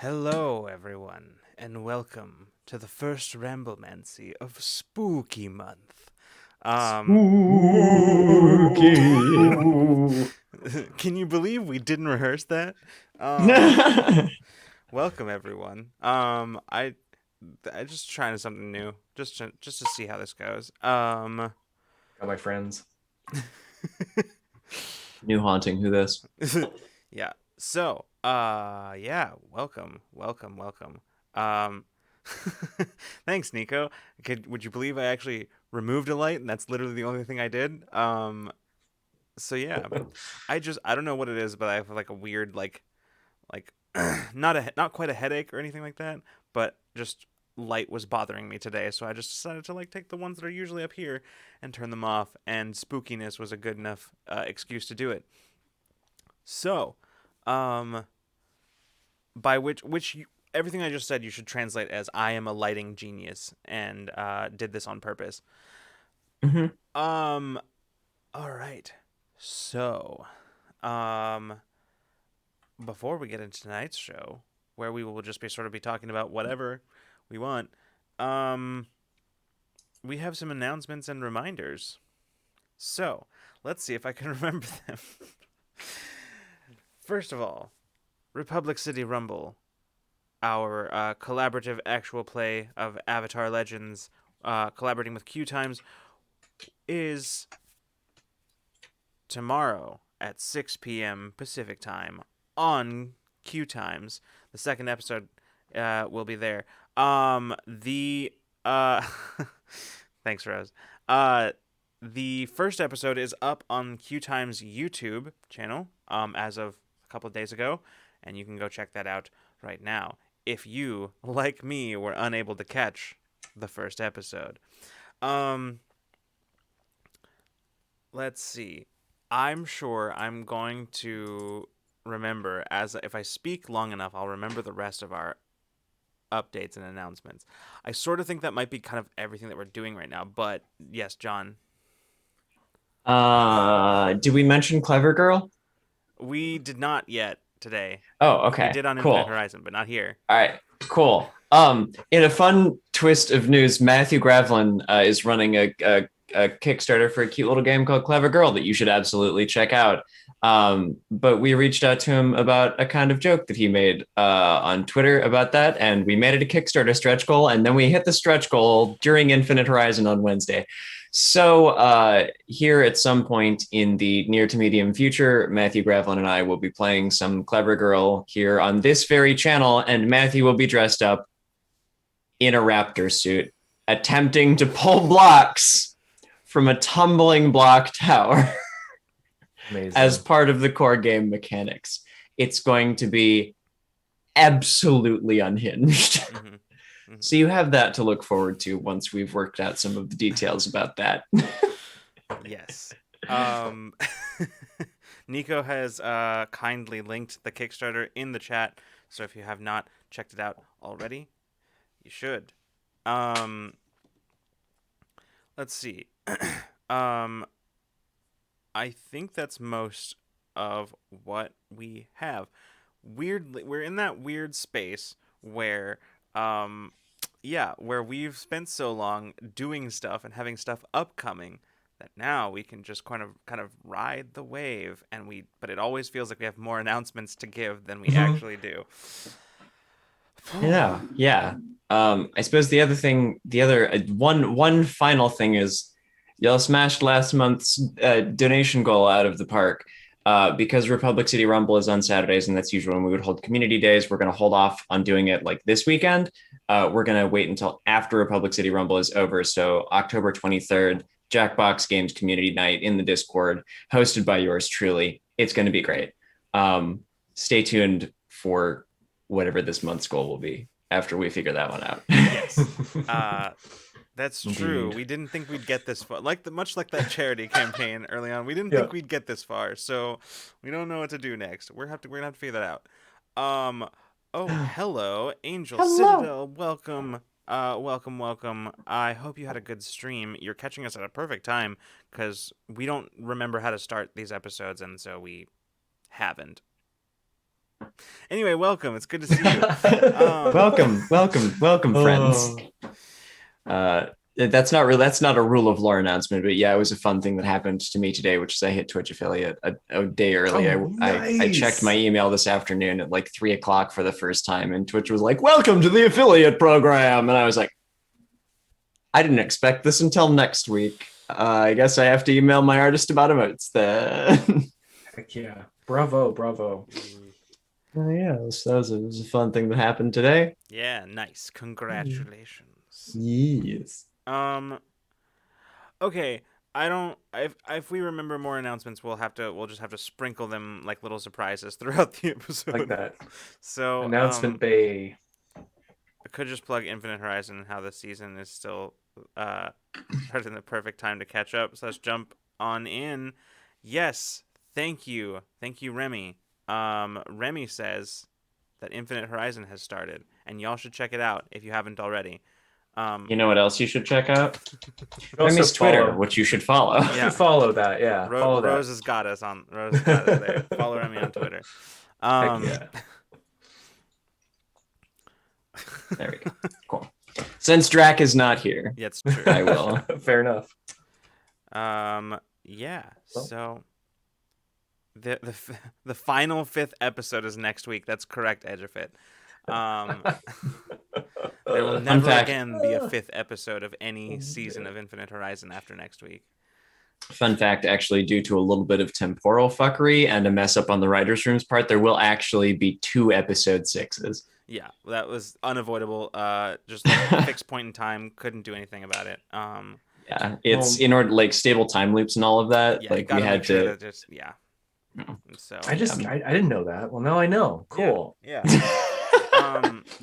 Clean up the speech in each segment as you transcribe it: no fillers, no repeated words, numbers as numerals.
Hello, everyone, and welcome to the first Ramblemancy of Spooky Month. Um, Spooky. can you believe we didn't rehearse that? Um, welcome, everyone. I just trying something new, just to see how this goes. Got my friends. New haunting. Who this? Yeah. So, welcome. Um, thanks, Nico. Would you believe I actually removed a light, and that's literally the only thing I did? So yeah, I don't know what it is, but I have like a weird like not quite a headache or anything like that, but just light was bothering me today, so I just decided to like take the ones that are usually up here and turn them off, and spookiness was a good enough excuse to do it. So, um, by everything I just said you should translate as I am a lighting genius and did this on purpose. hmm Um, all right. So, um, before we get into tonight's show, where we will just be sort of be talking about whatever we want, um, we have some announcements and reminders. So, let's see if I can remember them. First of all, Republic City Rumble, our collaborative actual play of Avatar Legends, collaborating with Q Times, is tomorrow at 6 p.m. Pacific time on Q Times. The second episode will be there. The thanks, Rose. Uh, the first episode is up on Q Times YouTube channel as of a couple of days ago, and you can go check that out right now if you, like me, were unable to catch the first episode. Um, let's see. I'm sure I'm going to remember as if I speak long enough, I'll remember the rest of our updates and announcements. I sort of think that might be kind of everything that we're doing right now, but yes, John, Did we mention Clever Girl? we did not yet today. Oh, We okay. did on Infinite Cool. Horizon, but not here. All right. Cool. In a fun twist of news, Matthew Gravlin is running a Kickstarter for a cute little game called Clever Girl that you should absolutely check out. But we reached out to him about a kind of joke that he made on Twitter about that, and we made it a Kickstarter stretch goal, and then we hit the stretch goal during Infinite Horizon on Wednesday. So here at some point in the near to medium future, Matthew Gravlin and I will be playing some Clever Girl here on this very channel, and Matthew will be dressed up in a raptor suit, attempting to pull blocks from a tumbling block tower as Amazing. part of the core game mechanics. It's going to be absolutely unhinged. Hmm. Hmm. So you have that to look forward to once we've worked out some of the details about that. Yes. Nico has kindly linked the Kickstarter in the chat, so if you have not checked it out already, you should. Um, let's see. um, I think that's most of what we have. Weirdly, we're in that weird space where, yeah, where we've spent so long doing stuff and having stuff upcoming that now we can just kind of ride the wave, but it always feels like we have more announcements to give than we actually do. Yeah. I suppose the other one final thing is y'all smashed last month's donation goal out of the park. Because Republic City Rumble is on Saturdays, and that's usually when we would hold community days. We're going to hold off on doing it like this weekend. We're going to wait until after Republic City Rumble is over. So October 23rd, Jackbox Games Community Night in the Discord, hosted by yours truly. It's going to be great. Stay tuned for whatever this month's goal will be after we figure that one out. Yes. That's true. Indeed. We didn't think we'd get this far. Much like that charity campaign early on, we didn't Yeah. think we'd get this far. So we don't know what to do next. We're gonna have to figure that out. Um. Oh, hello, Angel Hello. Citadel. Welcome. Welcome. I hope you had a good stream. You're catching us at a perfect time because we don't remember how to start these episodes, and so we haven't. Anyway, welcome. It's good to see you. Welcome, friends. Oh, That's not a rule of lore announcement, but yeah, it was a fun thing that happened to me today, which is I hit Twitch affiliate a day early. oh, I checked nice. my email this afternoon at like 3 o'clock for the first time, and Twitch was like, "Welcome to the affiliate program," and I was like, "I didn't expect this until next week. I guess I have to email my artist about emotes then." Heck yeah. Bravo, bravo. Oh yeah, it was a fun thing that happened today. Yeah, nice. Congratulations. Yes. Um. Okay. I don't. If we remember more announcements, we'll just have to sprinkle them like little surprises throughout the episode. Like that. So Announcement Bay. I could just plug Infinite Horizon and how the season is still starting the perfect time to catch up. So let's jump on in. Yes, thank you, Remy. Remy says that Infinite Horizon has started, and y'all should check it out if you haven't already. You know what else you should check out? Also Remy's Twitter, follow- which you should follow. You should follow that, yeah. Follow that. Rose has got us on. Rose has got us there. Follow Remy on Twitter. Heck yeah. There we go. Cool. Since Drac is not here, Yeah, it's true. I will. Fair enough. Yeah. Well. So the final 5th episode is next week. That's correct, Edgefit. There will never again be a 5th episode of any season of Infinite Horizon after next week. Fun fact, actually, due to a little bit of temporal fuckery and a mess up on the writer's room's part, there will actually be 2 episode 6s. Yeah, that was unavoidable. Just like a fixed point in time, couldn't do anything about it. Yeah, it's in order, like stable time loops and all of that. Yeah, like we had to. Just yeah. So I didn't know that. Well, now I know. Cool. Yeah.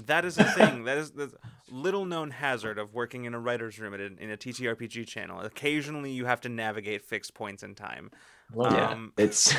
That is a thing. That is the little known hazard of working in a writer's room in a TTRPG channel. Occasionally, you have to navigate fixed points in time. Yeah, it's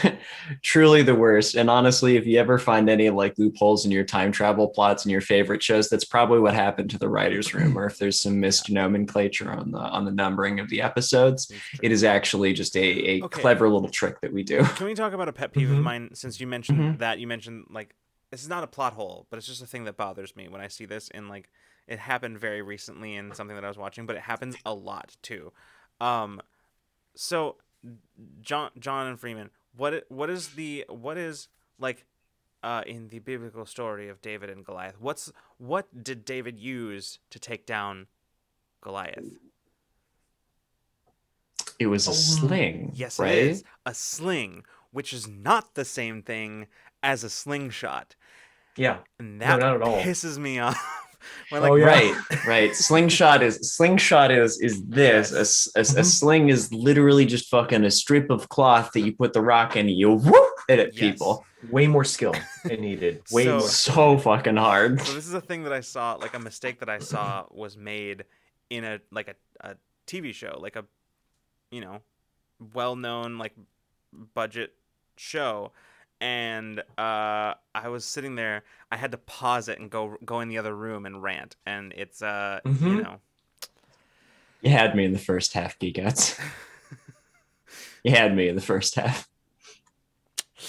truly the worst. And honestly, if you ever find any like loopholes in your time travel plots in your favorite shows, that's probably what happened to the writer's room. Or if there's some missed nomenclature on the numbering of the episodes, it is actually just a clever little trick that we do. Can we talk about a pet peeve of mine? Since you mentioned that, you mentioned like this is not a plot hole, but it's just a thing that bothers me when I see this. And like it happened very recently in something that I was watching, but it happens a lot too. So John and Freeman, what is like in the biblical story of David and Goliath? What did David use to take down Goliath? It was a sling. Yes, right? It is a sling, which is not the same thing as a slingshot. Yeah, and that not at all. pisses me off. When, like, right. Slingshot is this. Yes. A sling is literally just fucking a strip of cloth that you put the rock in and you whoop it at people. Way more skill it needed. Way more. So fucking hard. So this is a thing that I saw, like a mistake that I saw was made in a TV show, like a well-known like budget show. And I was sitting there. I had to pause it and go in the other room and rant. And it's You had me in the first half, Geekots. You had me in the first half.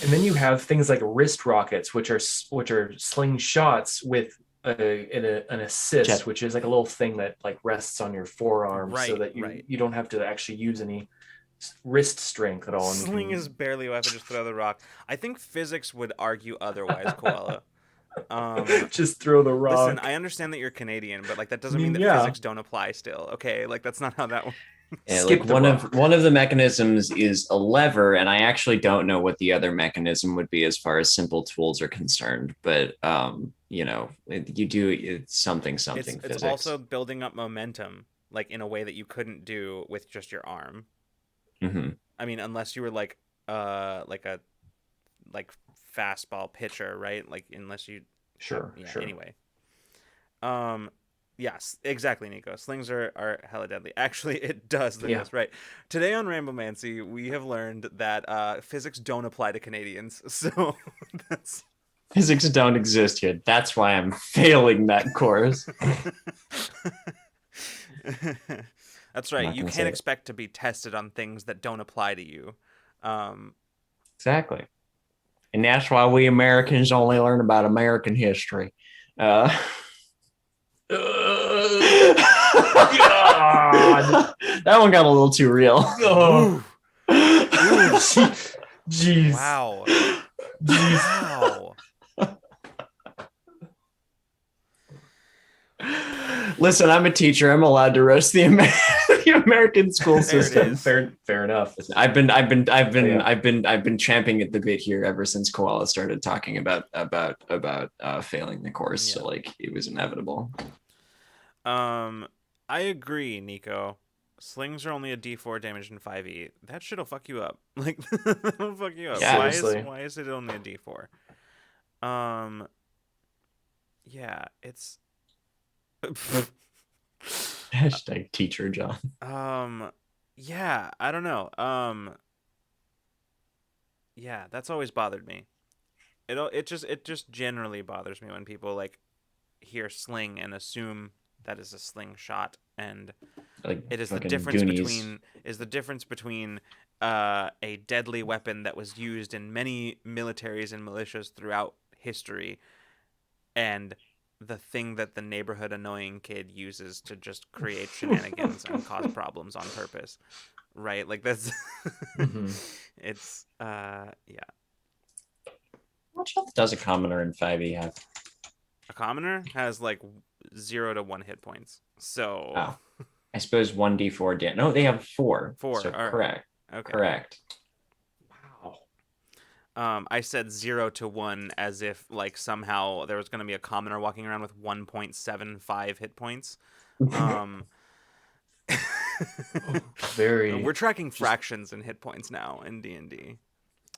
And then you have things like wrist rockets, which are slingshots with an assist, which is like a little thing that like rests on your forearm, so that you don't have to actually use any wrist strength at all. Sling is barely a weapon, just throw the rock. I think physics would argue otherwise, Koala. Just throw the rock. Listen, I understand that you're Canadian, but like that doesn't mean that physics don't apply still. Okay, like that's not how that works. Yeah, like one of the mechanisms is a lever, and I actually don't know what the other mechanism would be as far as simple tools are concerned. But it's something physics. It's also building up momentum, like in a way that you couldn't do with just your arm. Mm-hmm. I mean, unless you were like a fastball pitcher, right? Like unless you sure. Anyway, yes, exactly, Nico. Slings are hella deadly. Actually, it does. That's right. Today on Ramblemancy, we have learned that physics don't apply to Canadians. So that's physics don't exist here. That's why I'm failing that course. That's right. You can't expect to be tested on things that don't apply to you. Exactly. And that's why we Americans only learn about American history. Uh, God. That one got a little too real. Oh. Jeez. Wow. Jeez. Wow. Listen, I'm a teacher. I'm allowed to roast the American school There it system. is. Fair enough. I've been champing at the bit here ever since Koala started talking about failing the course. Yeah. So like it was inevitable. I agree, Nico. Slings are only a D4 damage in 5e. That shit'll fuck you up. Like that'll fuck you up. Yeah. Why is it only a D4? Yeah, it's Hashtag teacher John. yeah, I don't know. Yeah, that's always bothered me. It just generally bothers me when people like hear sling and assume that is a slingshot, and Like it is the fucking difference Goonies. between a deadly weapon that was used in many militaries and militias throughout history and the thing that the neighborhood annoying kid uses to just create shenanigans and cause problems on purpose. Right? Like that's it's yeah. What else does a commoner in 5e have? A commoner has like 0 to 1 hit points. So Oh. I suppose 1d4 damage. No, they have 4. 4. So All correct. Right. Okay. Correct. Wow. I said 0 to 1 as if like somehow there was going to be a commoner walking around with 1.75 hit points. Very. We're tracking fractions in hit points now in D&D.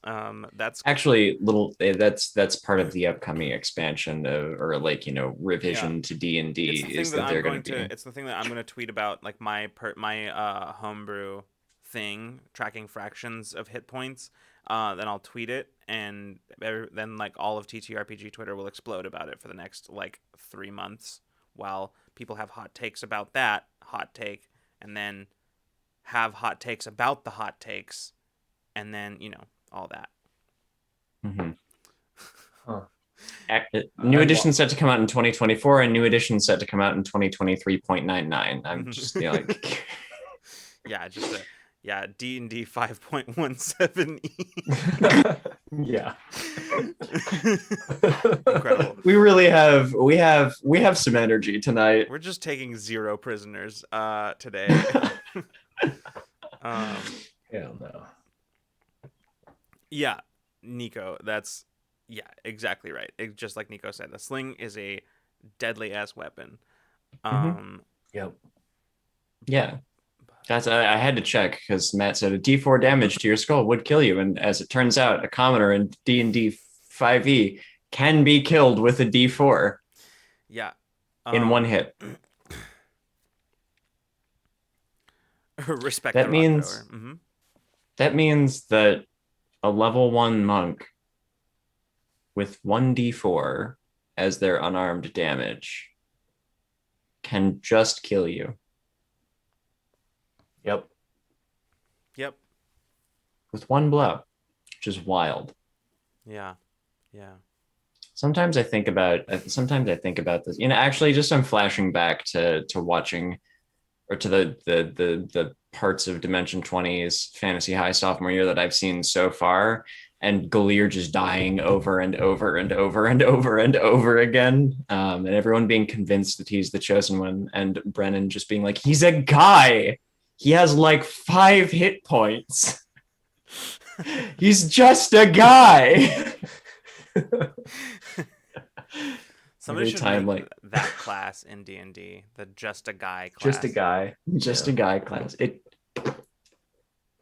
That's actually that's part of the upcoming expansion or like revision to D&D is that they're going to be. It's the thing that I'm going to tweet about, like my homebrew thing tracking fractions of hit points. Then I'll tweet it, and then like all of TTRPG Twitter will explode about it for the next like 3 months, while people have hot takes about that hot take, and then have hot takes about the hot takes, and then all that. Mm-hmm. Huh. New edition set to come out in 2024 and new edition set to come out in 2023.99. I'm just like yeah, just D&D 5.17e. Yeah. Incredible. We have some energy tonight. We're just taking 0 prisoners today. Hell no. Yeah, Nico, that's exactly right. Just like Nico said, the sling is a deadly ass weapon. Yep. Yeah. That's I had to check because Matt said a D4 damage to your skull would kill you, and as it turns out, a commoner in D&D 5e can be killed with a D4. Yeah. In one hit. Respect. That means that a level 1 monk with 1d4 as their unarmed damage can just kill you. Yep. With one blow, which is wild. Yeah. Sometimes I think about this. Actually, just I'm flashing back to watching, or to the parts of Dimension 20's Fantasy High sophomore year that I've seen so far, and Galir just dying over and over and over and over and over again, and everyone being convinced that he's the chosen one, and Brennan just being like, he's a guy. He has like 5 hit points. He's just a guy. Somebody should make that class in D&D, the just a guy class. Just a guy. Just a guy class.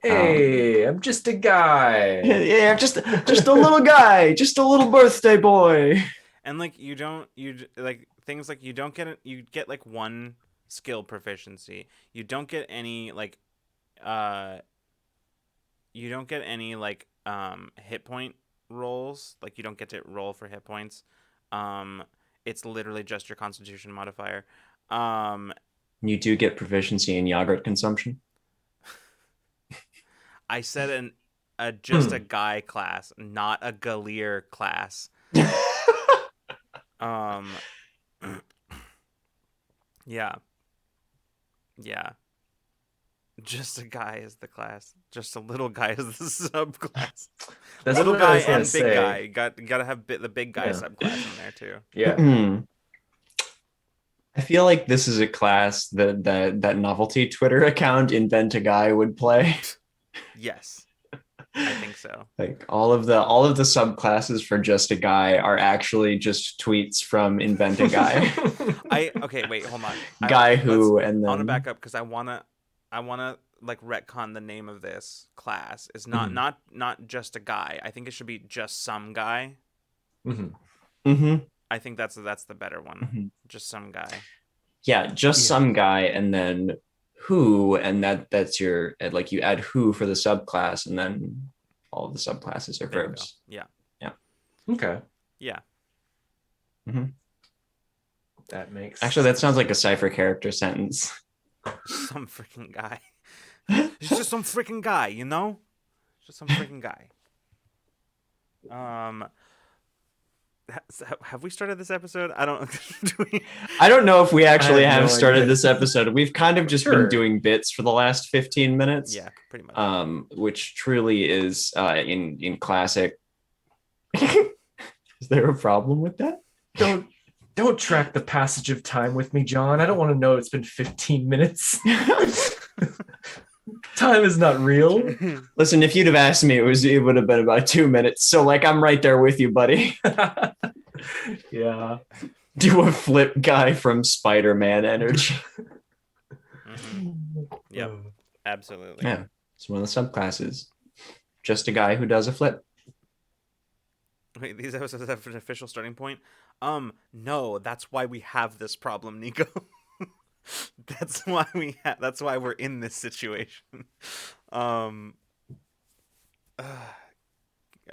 Hey, I'm just a guy. Yeah, I'm just a little guy, just a little birthday boy. And like you get like 1 skill proficiency. You don't get any like hit point rolls. Like you don't get to roll for hit points. It's literally just your constitution modifier. You do get proficiency in yogurt consumption. I said just a guy class, not a Galir class. Yeah. Yeah. Just a guy is the class. Just a little guy is the subclass. That's Little what I guy was gonna and big say. guy. You gotta have the big guy Yeah. subclass in there too. Yeah. I feel like this is a class that novelty Twitter account Invent a Guy would play. Yes. I think so. Like all of the subclasses for Just a Guy are actually just tweets from Invent a Guy. Okay, wait, hold on. Guy who and then I want to back up because I wanna like retcon the name of this class. It's not just a guy. I think it should be just some guy. I think that's the better one. Just some guy. Yeah, just some guy, and then who, and that's your like you add who for the subclass, and then all of the subclasses are verbs. Yeah. Okay. Yeah. That makes Actually, that sounds like a cipher character sentence. Some freaking guy. He's just some freaking guy, you know? Just some freaking guy. Have we started this episode? I don't. I don't know if we actually have no started idea. this episode. We've kind of just been doing bits for the last 15 minutes. Yeah, pretty much. Which truly is in classic. Is there a problem with that? Don't track the passage of time with me, John. I don't want to know it's been 15 minutes. Time is not real. Listen, if you'd have asked me, it would have been about 2 minutes. So like I'm right there with you, buddy. Yeah. Do a flip guy from Spider-Man energy. Yep, absolutely. Yeah, it's one of the subclasses. Just a guy who does a flip. Wait, these episodes have an official starting point? No, that's why we have this problem, Nico. That's why we're in this situation. I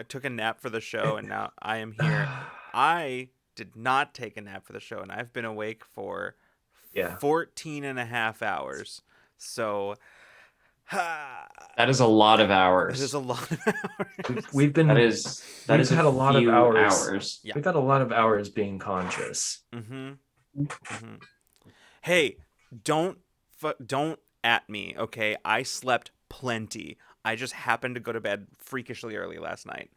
took a nap for the show and now I am here. I did not take a nap for the show and I've been awake for 14 and a half hours. So that is a lot of hours. It is a lot of hours. We've had a lot of hours. Yeah. We've had a lot of hours being conscious. Hey, don't at me, okay? I slept plenty. I just happened to go to bed freakishly early last night.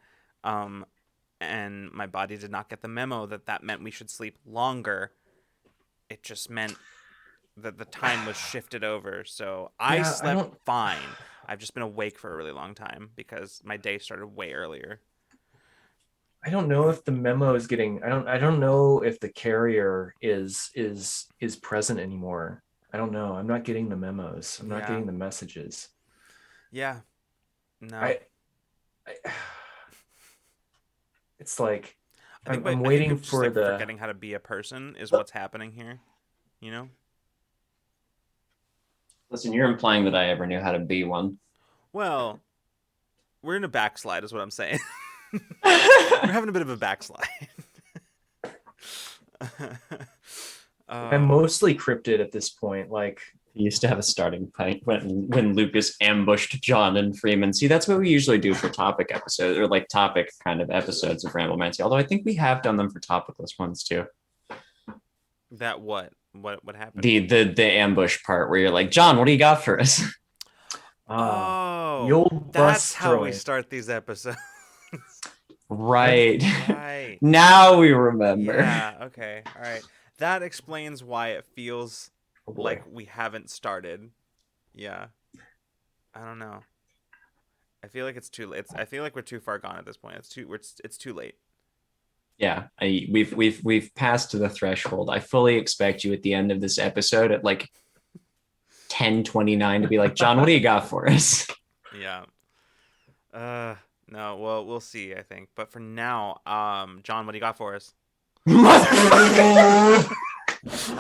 And my body did not get the memo that meant we should sleep longer. It just meant that the time was shifted over. So I slept fine. I've just been awake for a really long time because my day started way earlier. I don't know if the memo is getting. I don't know if the carrier is present anymore. I don't know. I'm not getting the memos. I'm not getting the messages. Yeah. No. It's like I'm waiting waiting for the forgetting how to be a person is what's happening here. You know. Listen, you're implying that I ever knew how to be one. Well, we're in a backslide, is what I'm saying. We're having a bit of a backslide. I'm mostly cryptid at this point. Like, we used to have a starting point when Lucas ambushed John and Freeman. See, that's what we usually do for topic episodes or like topic kind of episodes of Ramblemancy. Although I think we have done them for topicless ones too. That what happened? The ambush part where you're like, John, what do you got for us? That's how we start these episodes. Right. Right. Now we remember. Yeah, okay. All right. That explains why it feels like we haven't started. Yeah. I don't know. I feel like it's too late. I feel like we're too far gone at this point. It's too late. Yeah, we've passed the threshold. I fully expect you at the end of this episode at like 10:29 to be like, John, what do you got for us? Yeah. No, well, we'll see, I think. But for now, John, what do you got for us? I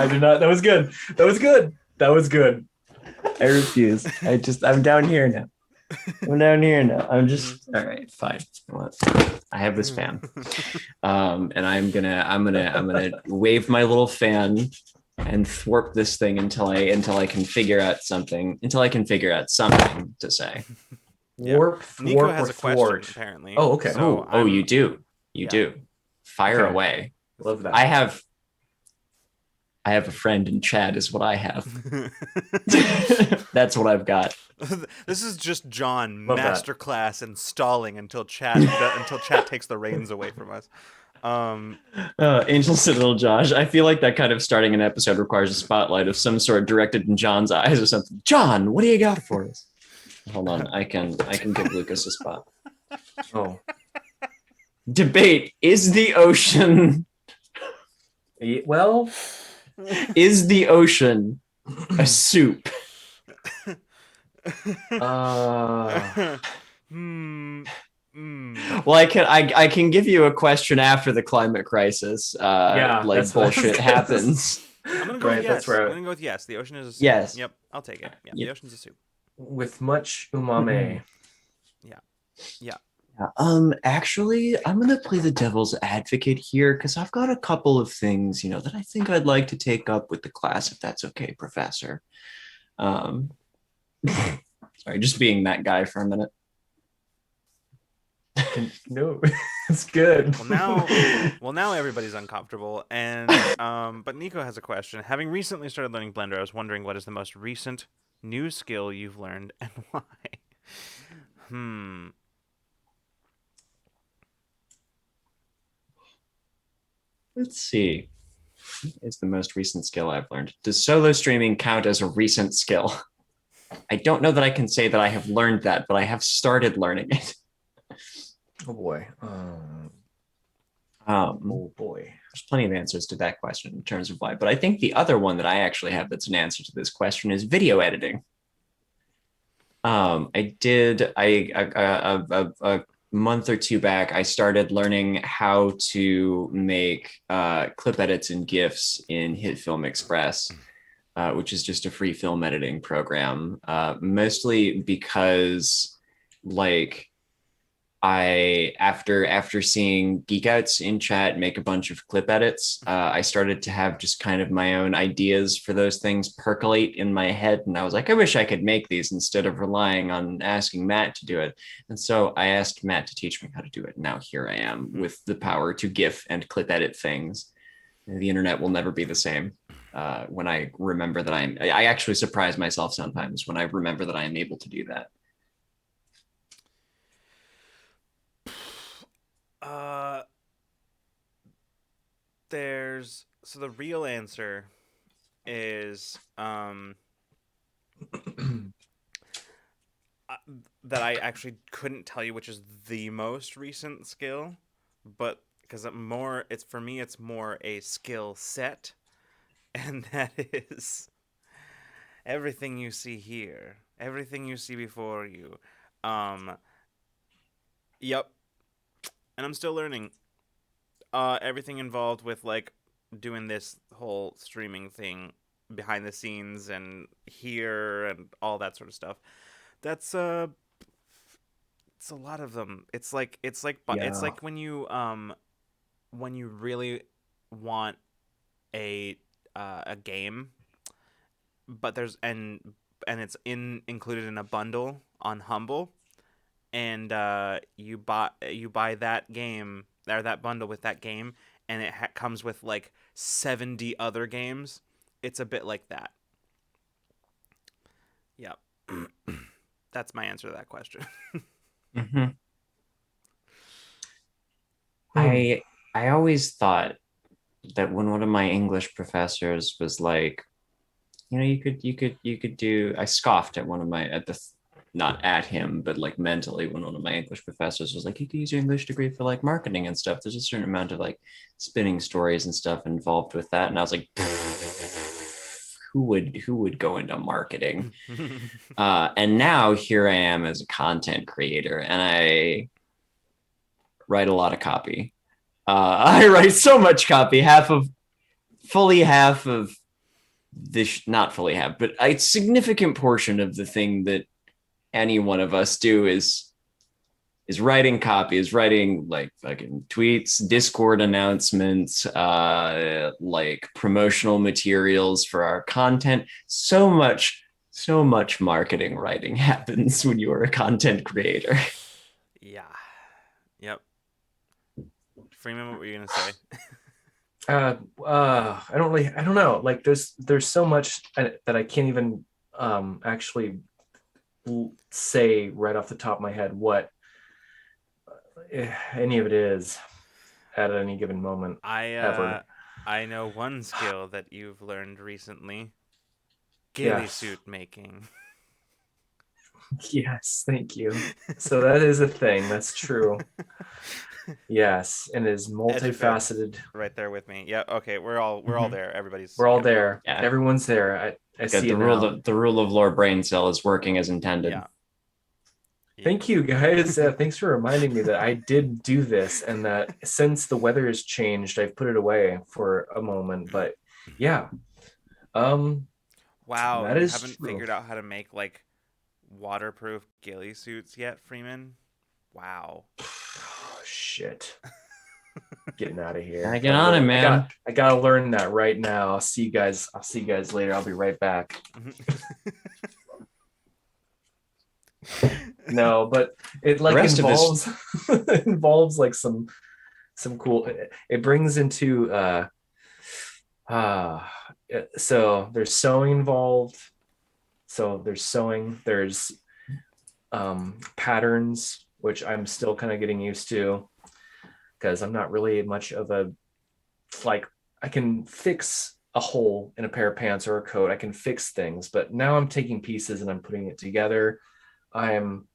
do not. That was good. I refuse. I'm down here now. I'm just all right, fine. I have this fan. And I'm gonna wave my little fan and thwarp this thing until I can figure out something to say. Yeah. Warp, Nico thwart, has or a question thwart. apparently. Oh, okay. So Oh, you do. You yeah. do. Fire Okay. away. Love that. I have a friend in chat is what I have. That's what I've got. This is just John Love that. masterclass in stalling until chat takes the reins away from us. Angel Citadel Josh. I feel like that kind of starting an episode requires a spotlight of some sort directed in John's eyes or something. John, what do you got for us? Hold on, I can give Lucas a spot. Oh, Debate: Is the ocean well, is the ocean a soup? Well, I can give you a question after the climate crisis. Yeah, like that's what I was bullshit gonna happens. I'm gonna go Right, with that's yes. where I'm gonna go with yes. The ocean is a soup. Yes. Yep, I'll take it. Yeah, Yep. the ocean's a soup. with much umami. Yeah. Yeah. Actually, I'm gonna play the devil's advocate here because I've got a couple of things, that I think I'd like to take up with the class, if that's okay, Professor. Sorry, just being that guy for a minute. No, it's good. Well, now everybody's uncomfortable, and but Nico has a question. Having recently started learning Blender, I was wondering what is the most recent new skill you've learned and why. Let's see. It's the most recent skill I've learned. Does solo streaming count as a recent skill? I don't know that I can say that I have learned that, but I have started learning it. Oh boy. Oh boy. There's plenty of answers to that question in terms of why. But I think the other one that I actually have that's an answer to this question is video editing. A month or two back, I started learning how to make clip edits and GIFs in HitFilm Express, which is just a free film editing program, mostly because after seeing Geek Outs in chat make a bunch of clip edits, I started to have just kind of my own ideas for those things percolate in my head. And I was like, I wish I could make these instead of relying on asking Matt to do it. And so I asked Matt to teach me how to do it. Now here I am with the power to GIF and clip edit things. The internet will never be the same. When I remember that I actually surprise myself sometimes when I remember that I am able to do that. So the real answer is that I actually couldn't tell you which is the most recent skill, but because for me it's more a skill set, and that is everything you see here, everything you see before you. Yep. And I'm still learning. Everything involved with doing this whole streaming thing behind the scenes and here and all that sort of stuff. That's it's a lot of them. It's like when you really want a game, but it's included in a bundle on Humble, and you buy that game or that bundle with that game, and it comes with 70 other games. It's a bit like that. Yep. That's my answer to that question. Mm-hmm. I always thought that when one of my English professors was like, you could do. I scoffed at not at him, but mentally, when one of my English professors was like, you could use your English degree for marketing and stuff. There's a certain amount of spinning stories and stuff involved with that, and I was like, who would go into marketing? And now here I am as a content creator, and I write a lot of copy. I write so much copy, fully half of this, not fully half, but a significant portion of the thing that any one of us do is writing copy, is writing fucking tweets, Discord announcements, promotional materials for our content. So much So much marketing writing happens when you are a content creator. Yeah. Yep. Freeman, what were you gonna say? I don't know. Like there's so much that I can't even actually say right off the top of my head what any of it is at any given moment I uh ever. I know one skill that you've learned recently. Ghillie Yes. suit making. Yes, thank you. So that is a thing. That's true. Yes, and is Edgefix multifaceted. right there with me. Yeah, okay, we're all Mhm. there. Everybody's We're all yep. there. Yeah. Everyone's there. I Good. see it now. The rule of lore brain cell is working as intended. Yeah. Yep. Thank you guys. Thanks for reminding me that I did do this and that since the weather has changed, I've put it away for a moment. But yeah, um, Wow, that you is haven't true. figured out how to make like waterproof ghillie suits yet, Freeman? Wow. Oh, shit. Getting out of Gotta here. get on it, man. I gotta learn that right now. I'll see you guys. I'll see you guys later. I'll be right back. No, but it The like rest of this, involves it involves like some cool. It brings into uh so there's sewing involved. So there's sewing. There's patterns, which I'm still kind of getting used to because I'm not really much of a like I can fix a hole in a pair of pants or a coat. I can fix things, but now I'm taking pieces and I'm putting it together. I'm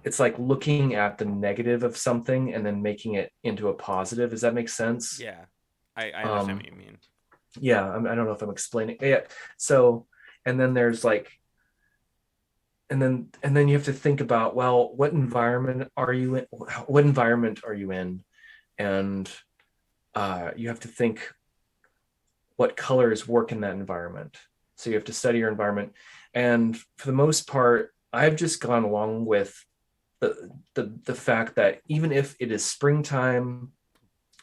it's like looking at the negative of something and then making it into a positive. Does that make sense? Yeah. I understand Um what you mean. yeah, I don't know if I'm explaining. Yeah. So and then there's like and then you have to think about, well, what environment are you in? What environment are you in? And you have to think what colors work in that environment. So you have to study your environment. And for the most part, I've just gone along with the fact that even if it is springtime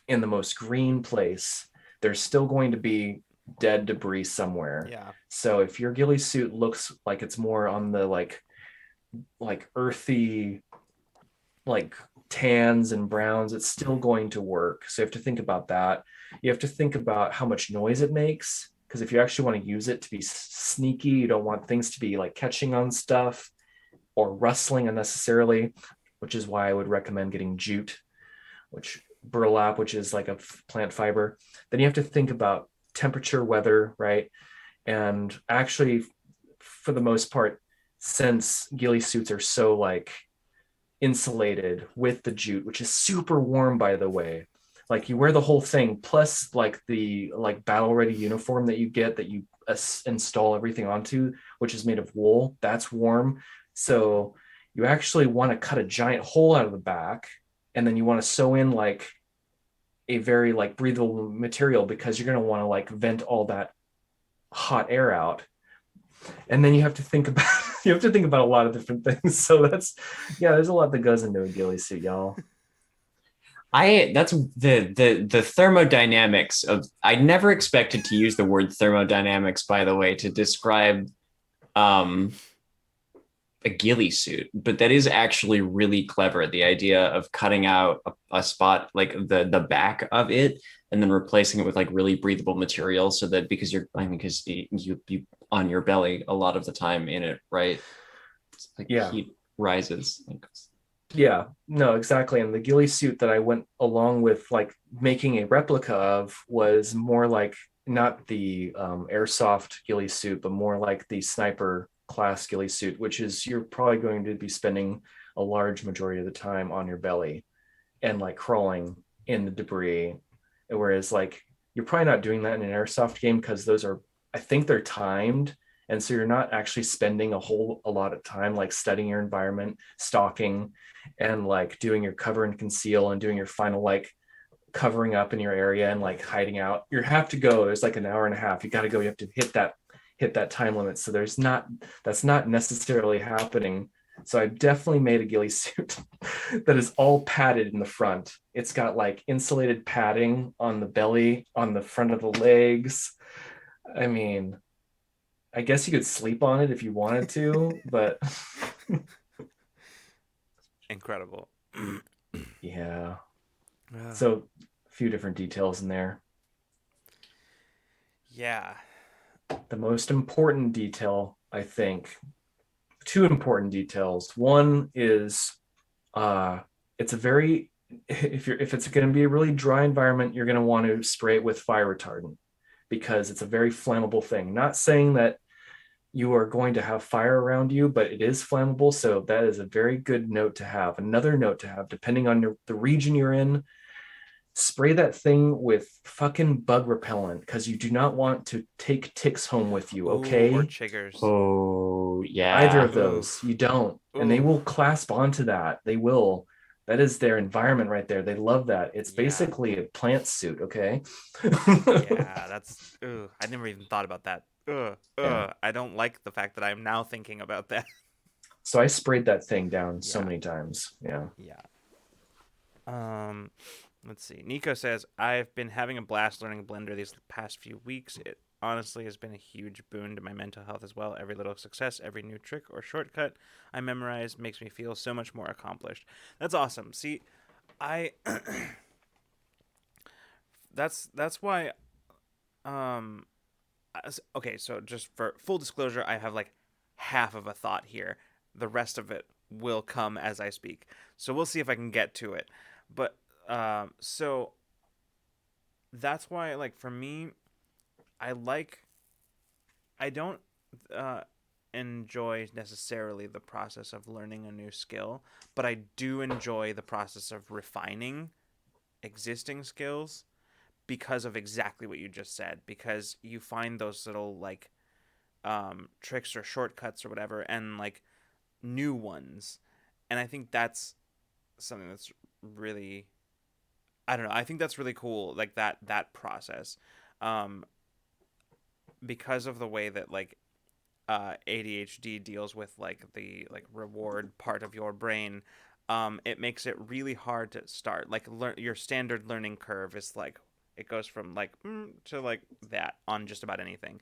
in the most green place, there's still going to be dead debris somewhere. Yeah. So if your ghillie suit looks like it's more on the like earthy like tans and browns, it's still going to work. So you have to think about that. You have to think about how much noise it makes. Because if you actually want to use it to be sneaky, you don't want things to be like catching on stuff or rustling unnecessarily, which is why I would recommend getting jute, which burlap, which is like a plant fiber. Then you have to think about temperature, weather, right? And actually, for the most part, since ghillie suits are so like insulated with the jute, which is super warm, by the way. Like you wear the whole thing, plus like the like battle ready uniform that you get that you install everything onto, which is made of wool. That's warm. So you actually want to cut a giant hole out of the back, and then you want to sew in like a very like breathable material because you're going to want to like vent all that hot air out. And then you have to think about you have to think about a lot of different things. So that's yeah, there's a lot that goes into a ghillie suit, y'all. I that's the thermodynamics of. I never expected to use the word thermodynamics, by the way, to describe um a ghillie suit, but that is actually really clever. The idea of cutting out a spot like the back of it and then replacing it with like really breathable material, so that because because you on your belly a lot of the time in it, right? It's like Yeah. heat rises. Yeah, no, exactly. And the ghillie suit that I went along with, like making a replica of, was more like not the airsoft ghillie suit, but more like the sniper class ghillie suit, which is you're probably going to be spending a large majority of the time on your belly and like crawling in the debris. Whereas like you're probably not doing that in an airsoft game because those are, I think they're timed. And so you're not actually spending a lot of time like studying your environment, stalking, and like doing your cover and conceal and doing your final like covering up in your area and like hiding out. You have to go. There's like an hour and a half. You got to go. You have to hit that time limit. So there's not that's not necessarily happening. So I definitely made a ghillie suit that is all padded in the front. It's got like insulated padding on the belly, on the front of the legs. I mean, I guess you could sleep on it if you wanted to, but Incredible. yeah. Ugh. So a few different details in there. Yeah. The most important detail, I think, two important details. One is uh it's a very if it's going to be a really dry environment, you're going to want to spray it with fire retardant because it's a very flammable thing. Not saying that you are going to have fire around you, but it is flammable. So that is a very good note to have. Another note to have, depending on the region you're in, spray that thing with fucking bug repellent because you do not want to take ticks home with you. Ooh, or Okay. chiggers. Oh Either yeah. of those, Oof. you don't. And they Oof. will clasp onto that. They will. That is their environment right there. They love that. It's Yeah. basically a plant suit. Okay. Yeah, that's I never even thought about that. Yeah. I don't like the fact that I'm now thinking about that. So I sprayed that thing down so Yeah. many times. Yeah. Yeah. Um, let's see. Nico says, I've been having a blast learning Blender these past few weeks. It honestly has been a huge boon to my mental health as well. Every little success, every new trick or shortcut I memorize makes me feel so much more accomplished. That's awesome. See, I that's why um okay, so just for full disclosure, I have like half of a thought here. The rest of it will come as I speak. So we'll see if I can get to it. But so that's why, like, for me, I like I don't uh enjoy necessarily the process of learning a new skill, but I do enjoy the process of refining existing skills because of exactly what you just said, because you find those little like tricks or shortcuts or whatever, and like new ones. And I think that's something that's really, I don't know, I think that's really cool, like that process, um because of the way that like ADHD deals with like the like reward part of your brain. It makes it really hard to start. Like your standard learning curve is like it goes from like to like that on just about anything,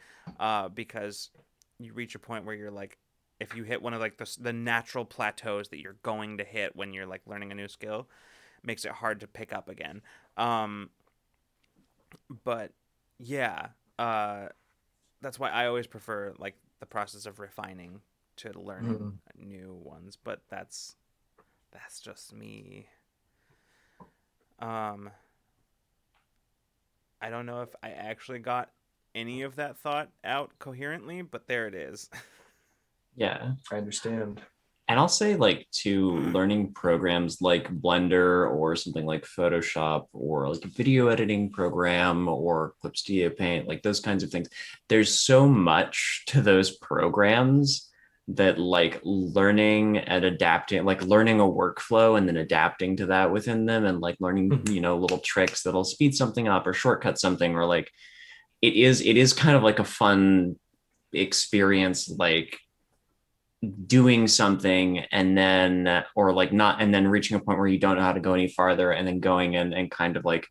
because you reach a point where you're like, if you hit one of like the natural plateaus that you're going to hit when you're like learning a new skill, makes it hard to pick up again. Um, but yeah, that's why I always prefer like the process of refining to learning Mhm. new ones. But that's just me. Um, I don't know if I actually got any of that thought out coherently, but there it is. Yeah. I understand. And I'll say, like, to learning programs like Blender or something like Photoshop or like a video editing program or Clip Studio Paint, like those kinds of things, there's so much to those programs that, like, learning and adapting, like learning a workflow and then adapting to that within them and like learning, Mhm. little tricks that'll speed something up or shortcut something, or like it is kind of like a fun experience, like doing something and then or like not, and then reaching a point where you don't know how to go any farther, and then going in and kind of like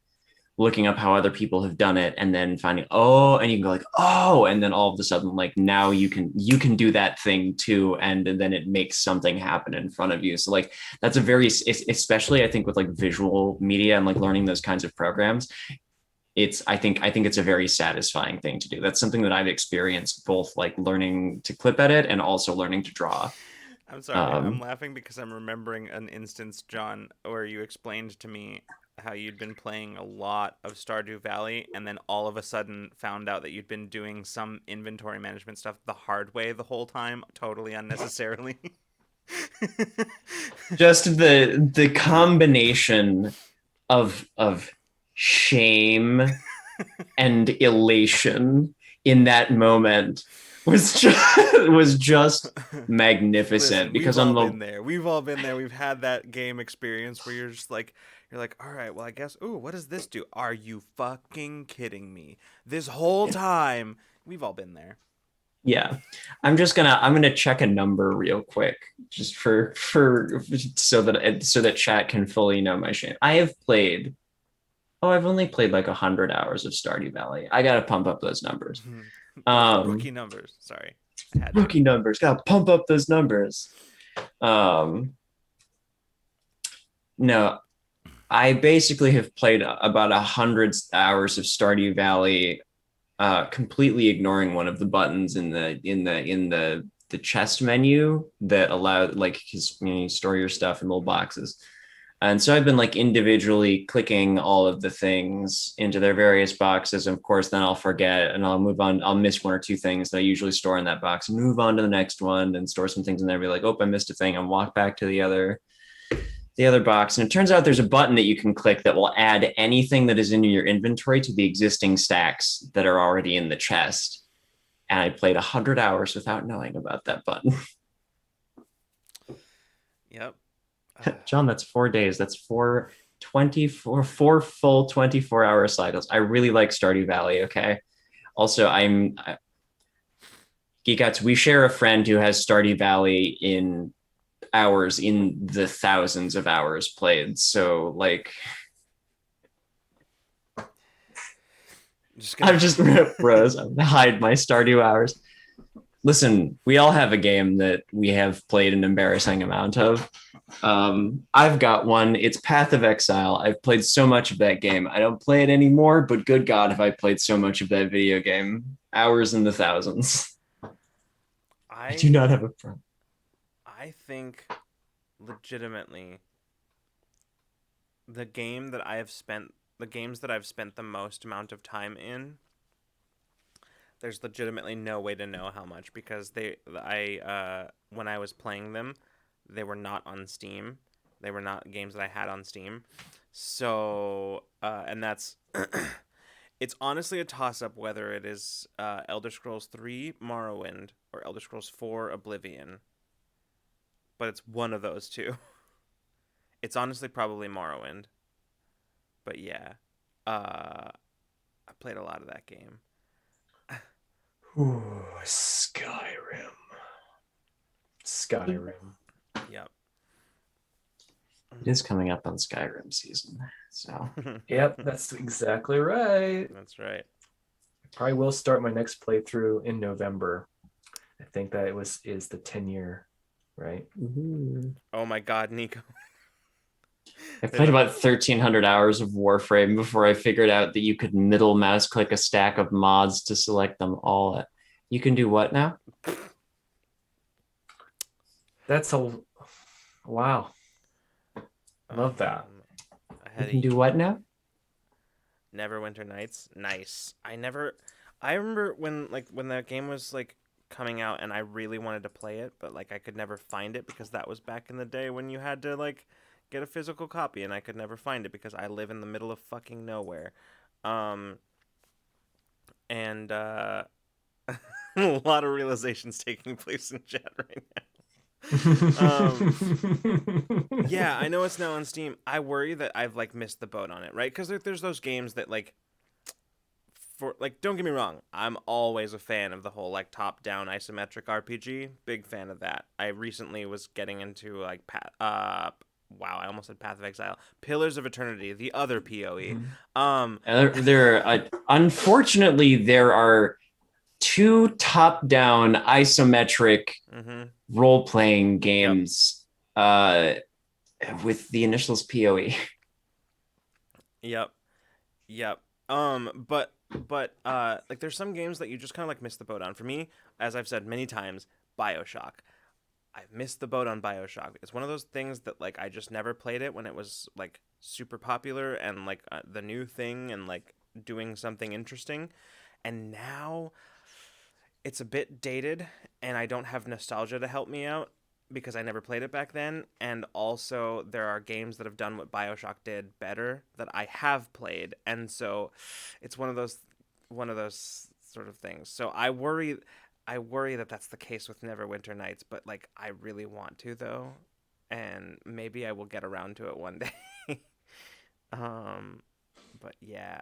looking up how other people have done it, and then finding, oh, and you can go like, oh, and then all of a sudden, like, now you can do that thing too, and then it makes something happen in front of you. So like that's a very, especially I think with like visual media and like learning those kinds of programs, it's, I think it's a very satisfying thing to do. That's something that I've experienced, both like learning to clip edit and also learning to draw. I'm sorry. I'm um, laughing because I'm remembering an instance, John, where you explained to me how you'd been playing a lot of Stardew Valley and then all of a sudden found out that you'd been doing some inventory management stuff the hard way the whole time, totally unnecessarily. just the combination of shame and elation in that moment was just magnificent, Listen, we've because on all the, been there. We've all been there. We've had that game experience where you're just like, you're like, all right, well, I guess, ooh, what does this do? Are you fucking kidding me? This whole time, we've all been there. yeah, I'm gonna check a number real quick, just for so that chat can fully know my shame. I have played, oh, I've only played like 100 hours of Stardew Valley. I gotta pump up those numbers. Rookie numbers. Sorry. Rookie numbers. Gotta pump up those numbers. No, I basically have played about 100 hours of Stardew Valley, completely ignoring one of the buttons in the chest menu that allowed like you store your stuff in little boxes. And so I've been like individually clicking all of the things into their various boxes. And of course, then I'll forget and I'll move on. I'll miss one or two things that I usually store in that box and move on to the next one and store some things in there. Be like, oh, I missed a thing, and walk back to the other box. And it turns out there's a button that you can click that will add anything that is in your inventory to the existing stacks that are already in the chest. And I played 100 hours without knowing about that button. Yep. John, that's 4 days. That's four full 24-hour cycles. I really like Stardew Valley. Okay. Also, Geek Outs, we share a friend who has Stardew Valley in hours, in the thousands of hours played. So like, I'm just gonna hide my Stardew hours. Listen, we all have a game that we have played an embarrassing amount of. I've got one. It's Path of Exile. I've played so much of that game. I don't play it anymore, but good God, have I played so much of that video game. Hours in the thousands. I do not have a problem. I think legitimately the games that I've spent the most amount of time in, there's legitimately no way to know how much, because when I was playing them, they were not on Steam. They were not games that I had on Steam. So, and that's, it's honestly a toss-up whether it is Elder Scrolls 3 Morrowind or Elder Scrolls 4 Oblivion. But it's one of those two. It's honestly probably Morrowind. But yeah, I played a lot of that game. Ooh, Skyrim. Yep. It is coming up on Skyrim season, so. Yep, that's exactly right. That's right. I probably will start my next playthrough in November. I think that is the 10-year, right? Mm-hmm. Oh my God, Nico. I played about 1,300 hours of Warframe before I figured out that you could middle mouse click a stack of mods to select them all. You can do what now? That's a wow. Love that. You can do what now? Neverwinter Nights. Nice. I remember when that game was like coming out and I really wanted to play it, but like I could never find it because that was back in the day when you had to like get a physical copy, and I could never find it because I live in the middle of fucking nowhere. And a lot of realizations taking place in chat right now. Yeah, I know it's now on Steam. I worry that I've like missed the boat on it, right? Because there's those games that like, for like, don't get me wrong, I'm always a fan of the whole like top-down isometric RPG. Big fan of that. I recently was getting into like wow, I almost said Path of Exile. Pillars of Eternity, the other PoE. Unfortunately, there are two top-down isometric role-playing games with the initials PoE. Yep. But like there's some games that you just kind of like miss the boat on. For me, as I've said many times, BioShock. I've missed the boat on BioShock. It's one of those things that like I just never played it when it was like super popular and like the new thing and like doing something interesting. And now it's a bit dated and I don't have nostalgia to help me out because I never played it back then. And also there are games that have done what BioShock did better that I have played. And so it's one of those sort of things. So I worry that that's the case with Neverwinter Nights, but like I really want to though, and maybe I will get around to it one day. But yeah,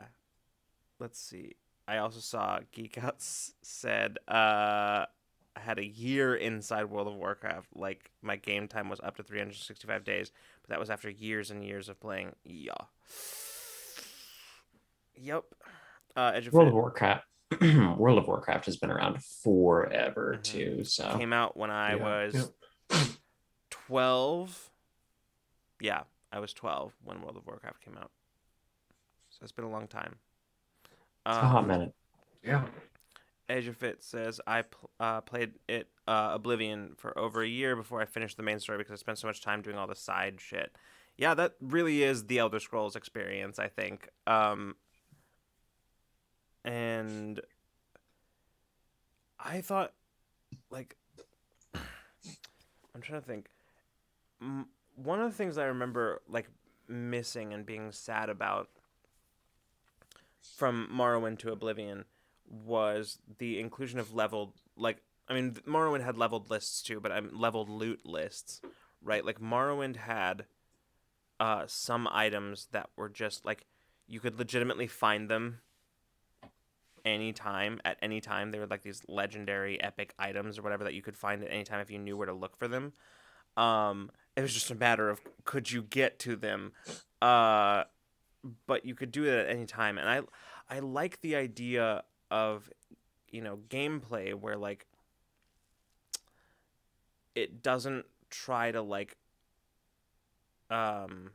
let's see. I also saw Geek Outs said I had a year inside World of Warcraft. Like my game time was up to 365 days, but that was after years and years of playing. Yeah. Yep. World of Warcraft. World of Warcraft has been around forever Mm-hmm. too. So Came out when I was 12. Yeah, I was 12 when World of Warcraft came out. So it's been a long time. it's a hot minute. Yeah. Edge of It says played it Oblivion for over a year before I finished the main story because I spent so much time doing all the side shit. Yeah, that really is the Elder Scrolls experience, I think. And I thought, like, I'm trying to think. One of the things I remember, like, missing and being sad about from Morrowind to Oblivion was the inclusion of leveled, like, I mean, Morrowind had leveled lists too, but I'm leveled loot lists, right? Like, Morrowind had some items that were just like you could legitimately find them anytime at any time. They were like these legendary epic items or whatever that you could find at any time if you knew where to look for them. It was just a matter of could you get to them, but you could do it at any time. And I like the idea of gameplay where like it doesn't try to like um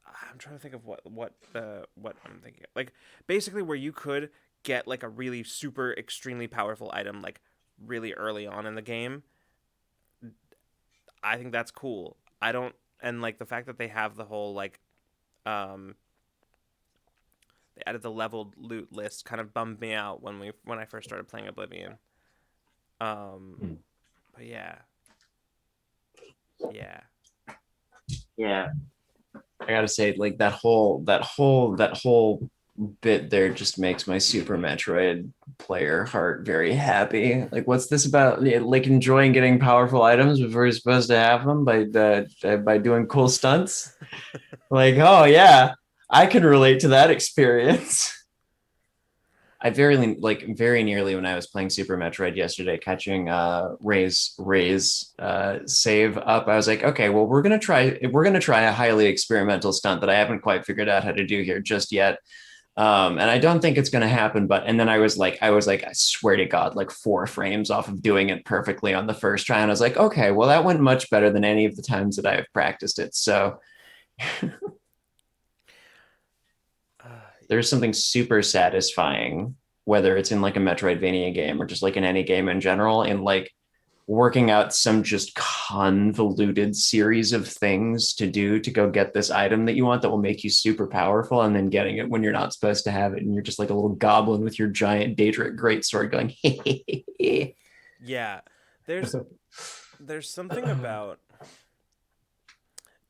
I'm trying to think of what I'm thinking of. Like basically where you could get like a really super extremely powerful item like really early on in the game. I think that's cool. I don't and like the fact that they have the whole like um they added the leveled loot list kind of bummed me out when I first started playing Oblivion. But yeah. Yeah. Yeah. I gotta say, like that whole bit there just makes my Super Metroid player heart very happy. Like, what's this about? Yeah, like enjoying getting powerful items before you're supposed to have them by doing cool stunts. Like, oh yeah, I can relate to that experience. I very nearly when I was playing Super Metroid yesterday, catching Ray's save up. I was like, okay, well we're gonna try a highly experimental stunt that I haven't quite figured out how to do here just yet. And I don't think it's gonna happen. But and then I was like, I swear to God, like 4 frames off of doing it perfectly on the first try, and I was like, okay, well that went much better than any of the times that I have practiced it. So there's something super satisfying, whether it's in like a Metroidvania game or just like in any game in general, in like working out some just convoluted series of things to do to go get this item that you want that will make you super powerful, and then getting it when you're not supposed to have it, and you're just like a little goblin with your giant Daedric greatsword going. Yeah. There's something about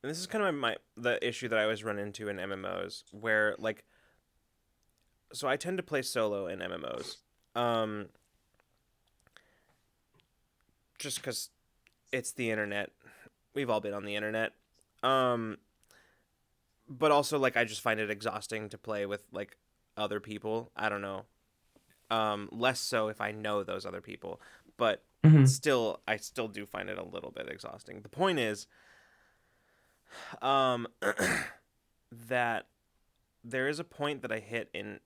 and this is kind of the issue that I always run into in MMOs where like so I tend to play solo in MMOs. Um just cuz it's the internet. We've all been on the internet. Um but also like I just find it exhausting to play with like other people. I don't know. Less so if I know those other people, but Mhm. still I still do find it a little bit exhausting. The point is um that there is a point that I hit in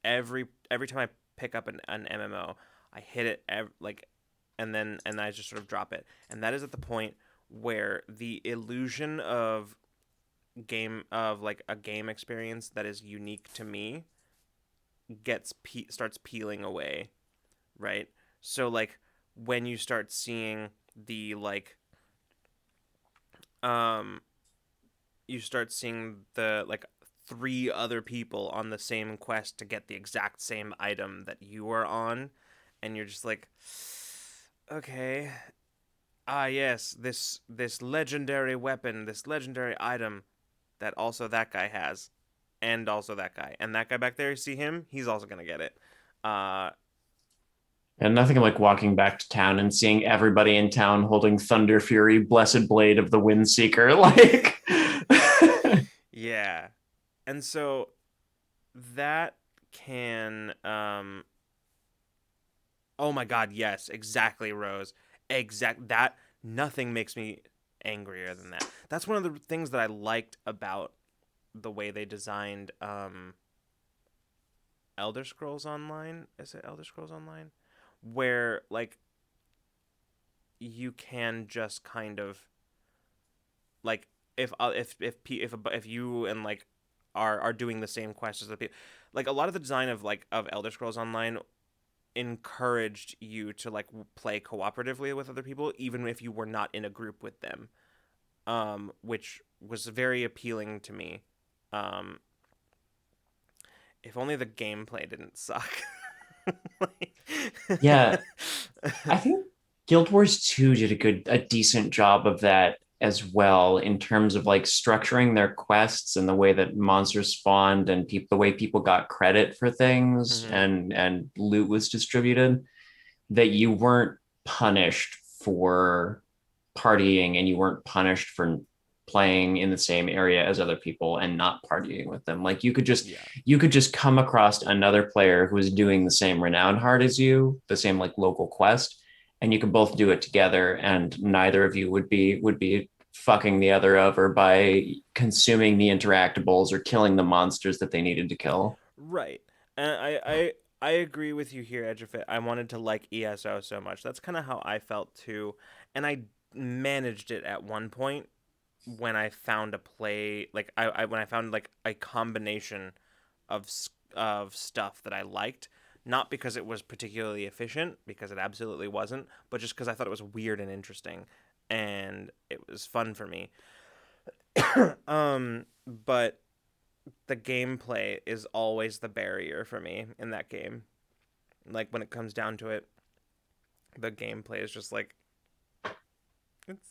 every time I pick up an MMO, I hit it like and I just sort of drop it. And that is at the point where the illusion of like a game experience that is unique to me starts peeling away, right? So like when you start seeing the like um you start seeing the like 3 other people on the same quest to get the exact same item that you are on, and you're just like, okay, yes, this legendary weapon, this legendary item that also that guy has, and also that guy, and that guy back there, you see him, he's also gonna get it. Uh, And nothing like walking back to town and seeing everybody in town holding Thunder Fury, Blessed Blade of the Windseeker. Like, yeah, and so that can oh my god, yes, exactly, Rose. Exact that nothing makes me angrier than that. That's one of the things that I liked about the way they designed Elder Scrolls Online. Is it Elder Scrolls Online? Where like you can just kind of like if you and like are doing the same quests as the people, like a lot of the design of like of Elder Scrolls Online encouraged you to like play cooperatively with other people even if you were not in a group with them, which was very appealing to me. um if only the gameplay didn't suck. Like- Yeah, I think Guild Wars 2 did a decent job of that as well in terms of like structuring their quests and the way that monsters spawned and the way people got credit for things Mhm. and loot was distributed, that you weren't punished for partying and you weren't punished for playing in the same area as other people and not partying with them. Like Yeah. you could just come across another player who is doing the same renown heart as you, the same like local quest, and you could both do it together and neither of you would be fucking the other over by consuming the interactables or killing the monsters that they needed to kill. Right. And I agree with you here, Edge of It. I wanted to like ESO so much. That's kind of how I felt too. And I managed it at one point when I found a play like I when I found like a combination of stuff that I liked, not because it was particularly efficient, because it absolutely wasn't, but just because I thought it was weird and interesting, and it was fun for me. But the gameplay is always the barrier for me in that game. Like when it comes down to it, the gameplay is just like it's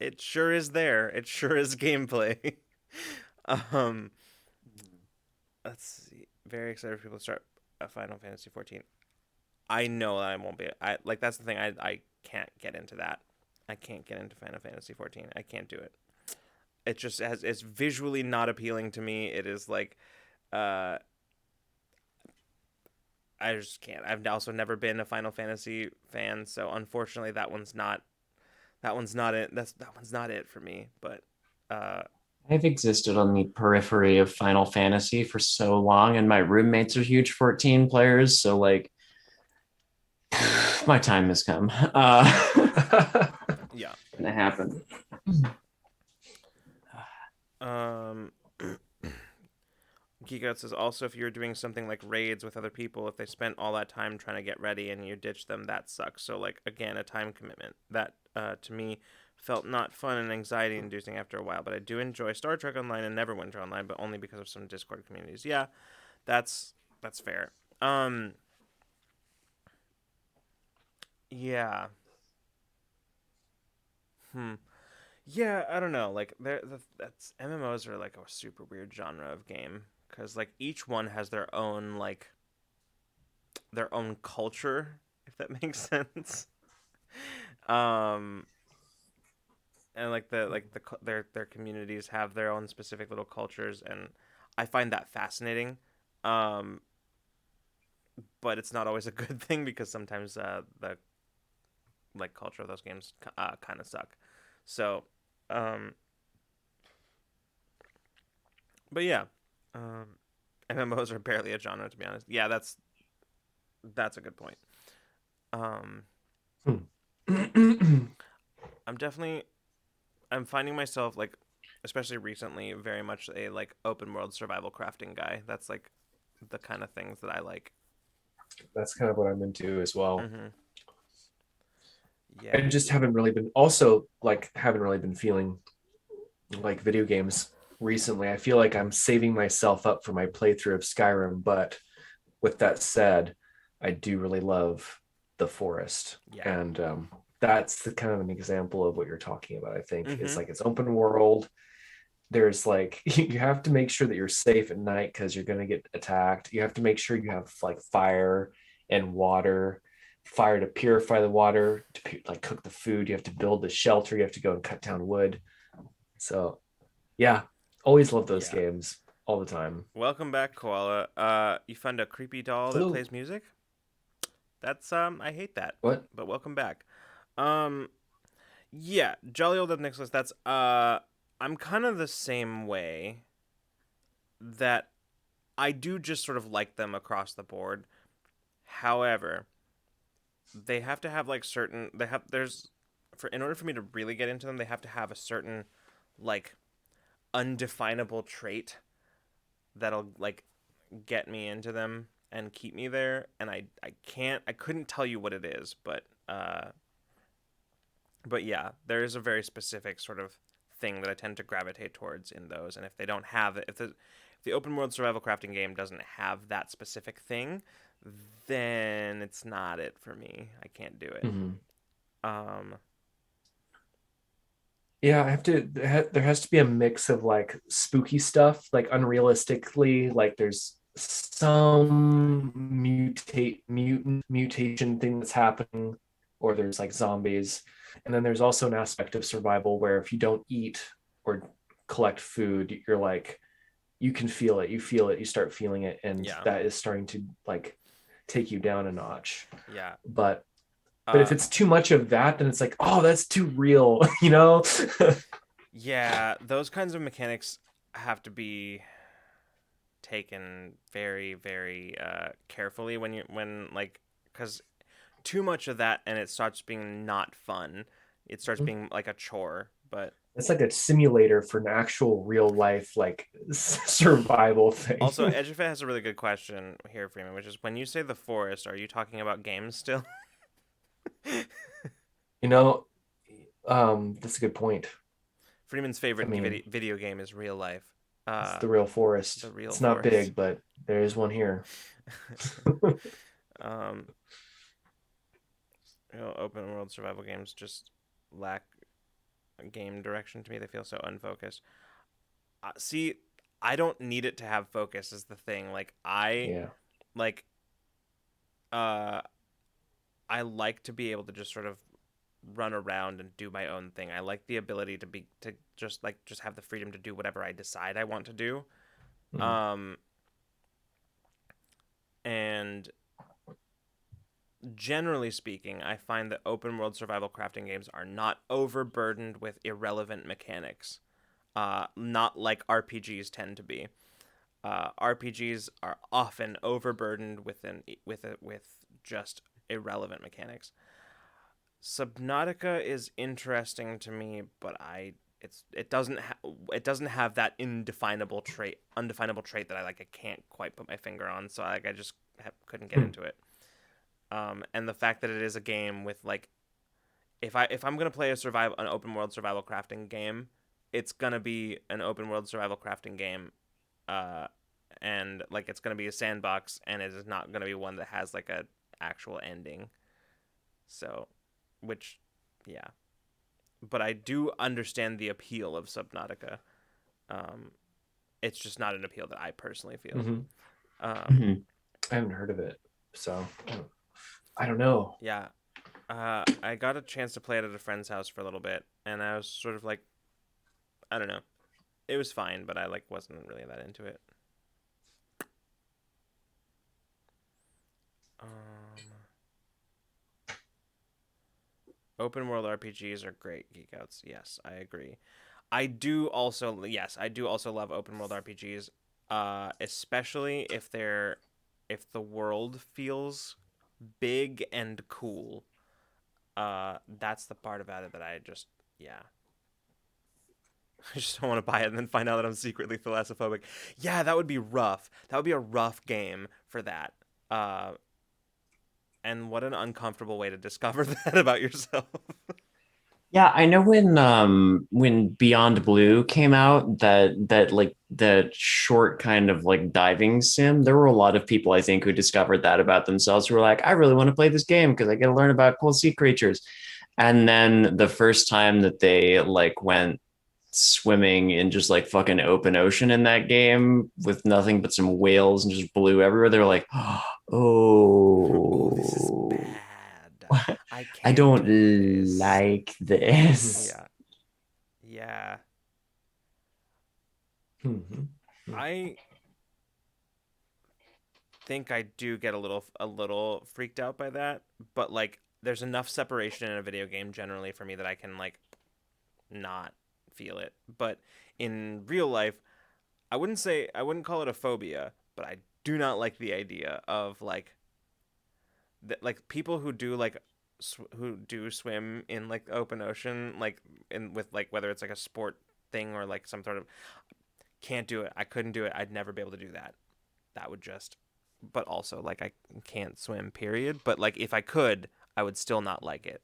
it sure is there. It sure is gameplay. um let's see. Very excited for people to start a Final Fantasy 14. I know that I won't be. I like that's the thing. I can't get into that. I can't get into Final Fantasy 14. I can't do it. It just has it's visually not appealing to me. It is like uh I just can't. I've also never been a Final Fantasy fan, so unfortunately that one's not it. That one's not it for me. But uh I've existed on the periphery of Final Fantasy for so long, and my roommates are huge 14 players. So, like, my time has come. yeah. Gonna happen. Um Geek Out says also if you're doing something like raids with other people, if they spent all that time trying to get ready and you ditch them, that sucks. So like again, a time commitment. That to me felt not fun and anxiety inducing after a while, but I do enjoy Star Trek Online and Neverwinter Online, but only because of some Discord communities. Yeah, that's fair. Um yeah. Hmm. Yeah, I don't know. Like that's MMOs are like a super weird genre of game cuz like each one has their own culture, if that makes sense. Um, and their communities have their own specific little cultures, and I find that fascinating. Um, but it's not always a good thing because sometimes the like culture of those games kind of suck. So, um, but yeah, um, MMOs are barely a genre to be honest. Yeah, that's a good point. Um, I'm definitely I'm finding myself like, especially recently, very much a like open world survival crafting guy. That's like the kind of things that I like. That's kind of what I'm into as well. Mm-hmm. I Yeah. just haven't really been also like haven't really been feeling like video games recently. I feel like I'm saving myself up for my playthrough of Skyrim, but with that said, I do really love the forest, Yeah. and that's the kind of an example of what you're talking about. I think is Mm-hmm. like it's open world. There's like you have to make sure that you're safe at night because you're going to get attacked. You have to make sure you have like fire and water, fire to purify the water, to like cook the food. You have to build the shelter. You have to go and cut down wood. So yeah, always love those Yeah. games all the time. Welcome back, Koala. You found a creepy doll that Hello. plays music? That's I hate that. What? But welcome back. Um yeah, Jolly Old Nicholas, that's I'm kind of the same way that I do just sort of like them across the board. However, they have to have like certain in order for me to really get into them, they have to have a certain like undefinable trait that'll like get me into them and keep me there, and I couldn't tell you what it is, but yeah, there is a very specific sort of thing that I tend to gravitate towards in those, and if they don't have it, if the open world survival crafting game doesn't have that specific thing, then it's not it for me. I can't do it. Mhm. Um, Yeah, I have to. There has to be a mix of like spooky stuff, like unrealistically, like there's some mutation thing that's happening, or there's like zombies, and then there's also an aspect of survival where if you don't eat or collect food, you're like you can feel it, you feel it, you start feeling it, and yeah, that is starting to like take you down a notch. yeah. But if Uh, it's too much of that, then it's like, oh, that's too real, you know? yeah, those kinds of mechanics have to be taken very, very carefully when like, because too much of that and it starts being not fun. It starts being like a chore. But It's like a simulator for an actual real life like survival thing. also, Edgefit has a really good question here, Freeman, which is when you say the forest, are you talking about games still? You know, that's a good point. Freeman's I favorite mean, video game is real life. it's Uh, the real forest. the real It's not forest. big, but there is one here. um, open world survival games just lack game direction to me. They feel so unfocused. See, I don't need it to have focus. Is the thing. Yeah. Like, uh, I like to be able to just sort of run around and do my own thing. I like the ability to just have the freedom to do whatever I decide I want to do. Mhm. Um, and generally speaking, I find that open world survival crafting games are not overburdened with irrelevant mechanics. Not like RPGs tend to be. RPGs are often overburdened with just irrelevant mechanics. Subnautica is interesting to me, but it doesn't have that undefinable trait that I can't quite put my finger on. So I just couldn't get Hmm. into it. And the fact that it is a game with like, if I'm gonna play an open world survival crafting game, it's gonna be an open world survival crafting game, uh, and like it's gonna be a sandbox, and it is not gonna be one that has like a actual ending. So, which, yeah, but I do understand the appeal of Subnautica. Um, it's just not an appeal that I personally feel. Mhm. Um, Mhm. I haven't heard of it, so I don't know. yeah, I got a chance to play it at a friend's house for a little bit, and I was sort of like, I don't know, it was fine, but I like wasn't really that into it. Um, Open world RPGs are great, geek outs. Yes, I agree. I do also love open world RPGs, especially if the world feels big and cool. That's the part about it that I just, yeah. I just don't want to buy it and then find out that I'm secretly thalassophobic. Yeah, that would be rough. That would be a rough game for that. Uh, and what an uncomfortable way to discover that about yourself. Yeah, I know when Beyond Blue came out, that like the short kind of like diving sim, there were a lot of people I think who discovered that about themselves who were like, I really want to play this game because I get to learn about cool sea creatures. And then the first time that they like went swimming in just like fucking open ocean in that game with nothing but some whales and just blue everywhere, they were like, Oh, this is oh, bad. I I can't don't do this. like Mhm. this. Yeah. Yeah. Mhm. I think I do get a little freaked out by that, but like there's enough separation in a video game generally for me that I can like not feel it. But in real life, I wouldn't call it a phobia, but I do not like the idea of like people who do like who do swim in like the open ocean, like in with like whether it's like a sport thing or like some sort of, can't do it. I couldn't do it. I'd never be able to do that. That would just, but also like I can't swim, period. But like if I could, I would still not like it.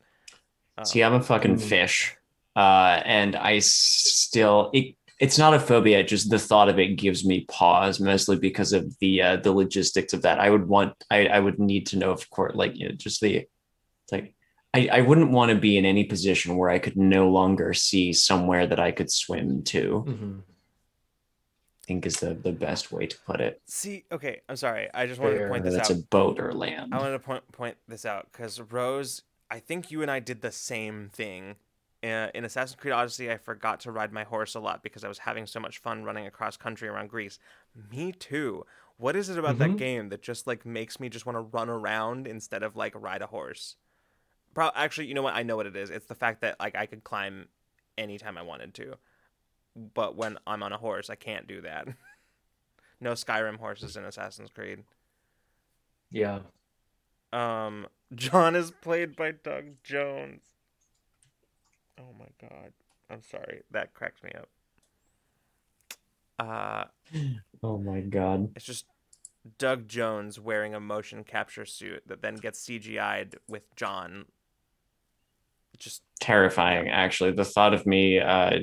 See, I'm a fucking fish. And I still, it's not a phobia, just the thought of it gives me pause, mostly because of the logistics of that. I would need to know, of course, like, you know, just the, it's like, I wouldn't want to be in any position where I could no longer see somewhere that I could swim to. Mm-hmm. I think is the best way to put it. See, okay, I'm sorry. I just wanted to point this That's out. a boat or land. I wanted to point this out because Rose, I think you and I did the same thing. In Assassin's Creed Odyssey, I forgot to ride my horse a lot because I was having so much fun running across country around Greece. Me too. What is it about that game that just like makes me just want to run around instead of like ride a horse? Actually, you know what? I know what it is. It's the fact that like I could climb anytime I wanted to, but when I'm on a horse, I can't do that. No Skyrim horses in Assassin's Creed. Yeah. John is played by Doug Jones. Oh my god. I'm sorry. That cracks me up. Oh my god. It's just Doug Jones wearing a motion capture suit that then gets CGI'd with John. Just terrifying, yeah. Actually. The thought of me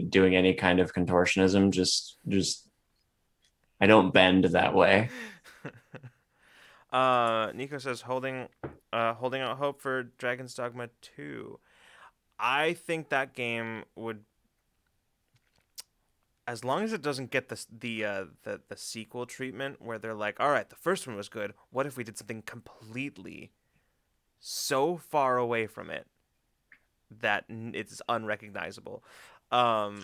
doing any kind of contortionism just I don't bend that way. Nico says holding out hope for Dragon's Dogma 2. I think that game would, as long as it doesn't get the sequel treatment where they're like, all right, the first one was good. What if we did something completely so far away from it that it's unrecognizable? Because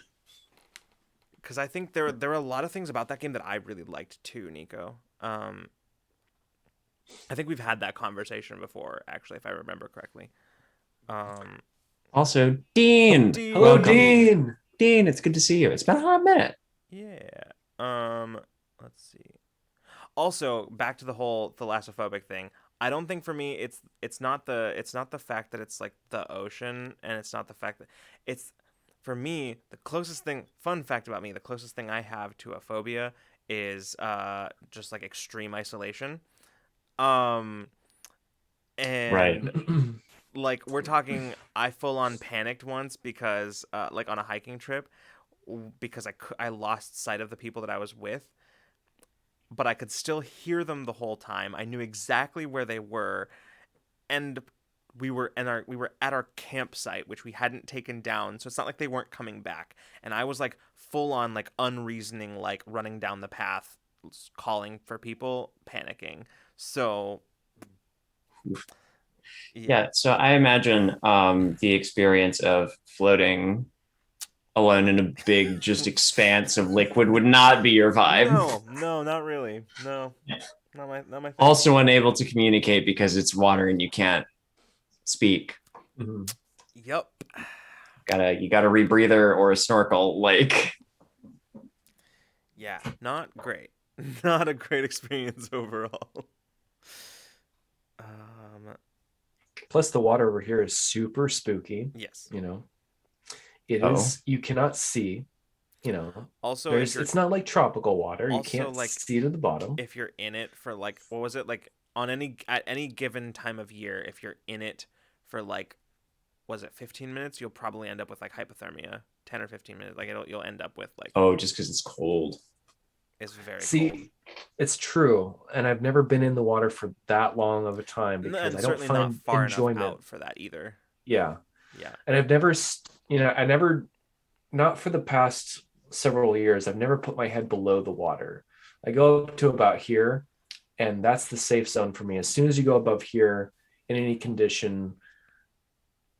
I think there are a lot of things about that game that I really liked too, Nico. I think we've had that conversation before, actually, if I remember correctly. Also, Dean. Oh, Dean. Hello, welcome. Dean. Dean, it's good to see you. It's been a hot minute. Yeah. Let's see. Also, back to the whole thalassophobic thing. I don't think for me it's not the fact that it's like the ocean, and it's not the fact that it's, for me, the closest thing, fun fact about me, the closest thing I have to a phobia is just like extreme isolation. And right. Like we're talking, I full on panicked once because like on a hiking trip, because I lost sight of the people that I was with, but I could still hear them the whole time. I knew exactly where they were, and we were at our campsite, which we hadn't taken down, so it's not like they weren't coming back. And I was like full on like unreasoning, like running down the path, calling for people, panicking. So yeah, so I imagine the experience of floating alone in a big just expanse of liquid would not be your vibe. No, not really. No, not my thing. Also unable to communicate because it's water and you can't speak. Mm-hmm. Yep. You gotta rebreather or a snorkel, like. Yeah, not great. Not a great experience overall. Plus, the water over here is super spooky. Yes. You know, it is. You cannot see. You know. Also, it's not like tropical water. Also, you can't like, see to the bottom. If you're in it for like, what was it like at any given time of year? If you're in it for like, was it 15 minutes? You'll probably end up with like hypothermia. 10 or 15 minutes. Like you'll end up with like. Oh, just because it's cold. It's very cold. It's true, and I've never been in the water for that long of a time because I don't find not far enjoyment out for that either. Yeah, and I've never, not for the past several years, I've never put my head below the water. I go up to about here, and that's the safe zone for me. As soon as you go above here, in any condition,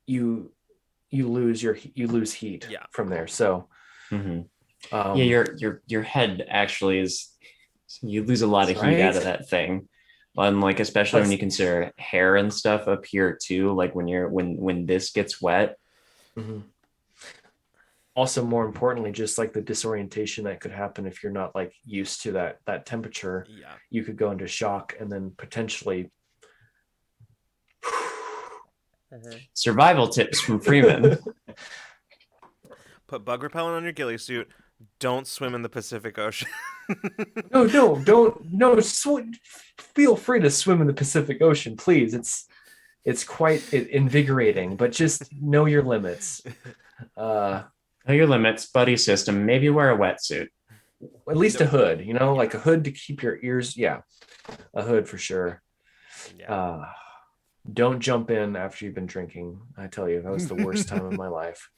you lose heat from there. So. Mm-hmm. Your head actually is, you lose a lot of heat out of that thing, and like especially when you consider hair and stuff up here too, like when this gets wet. Mm-hmm. also more importantly, just like the disorientation that could happen if you're not like used to that temperature, Yeah. you could go into shock and then potentially Survival tips from Freeman. Put bug repellent on your ghillie suit. Don't swim in the Pacific Ocean. no, don't, no, feel free to swim in the Pacific Ocean, please. It's quite invigorating, but just know your limits. Know your limits, buddy system. Maybe wear a wetsuit. At least a hood, like a hood to keep your ears. Yeah, a hood for sure. Yeah. Don't jump in after you've been drinking. I tell you, that was the worst time of my life.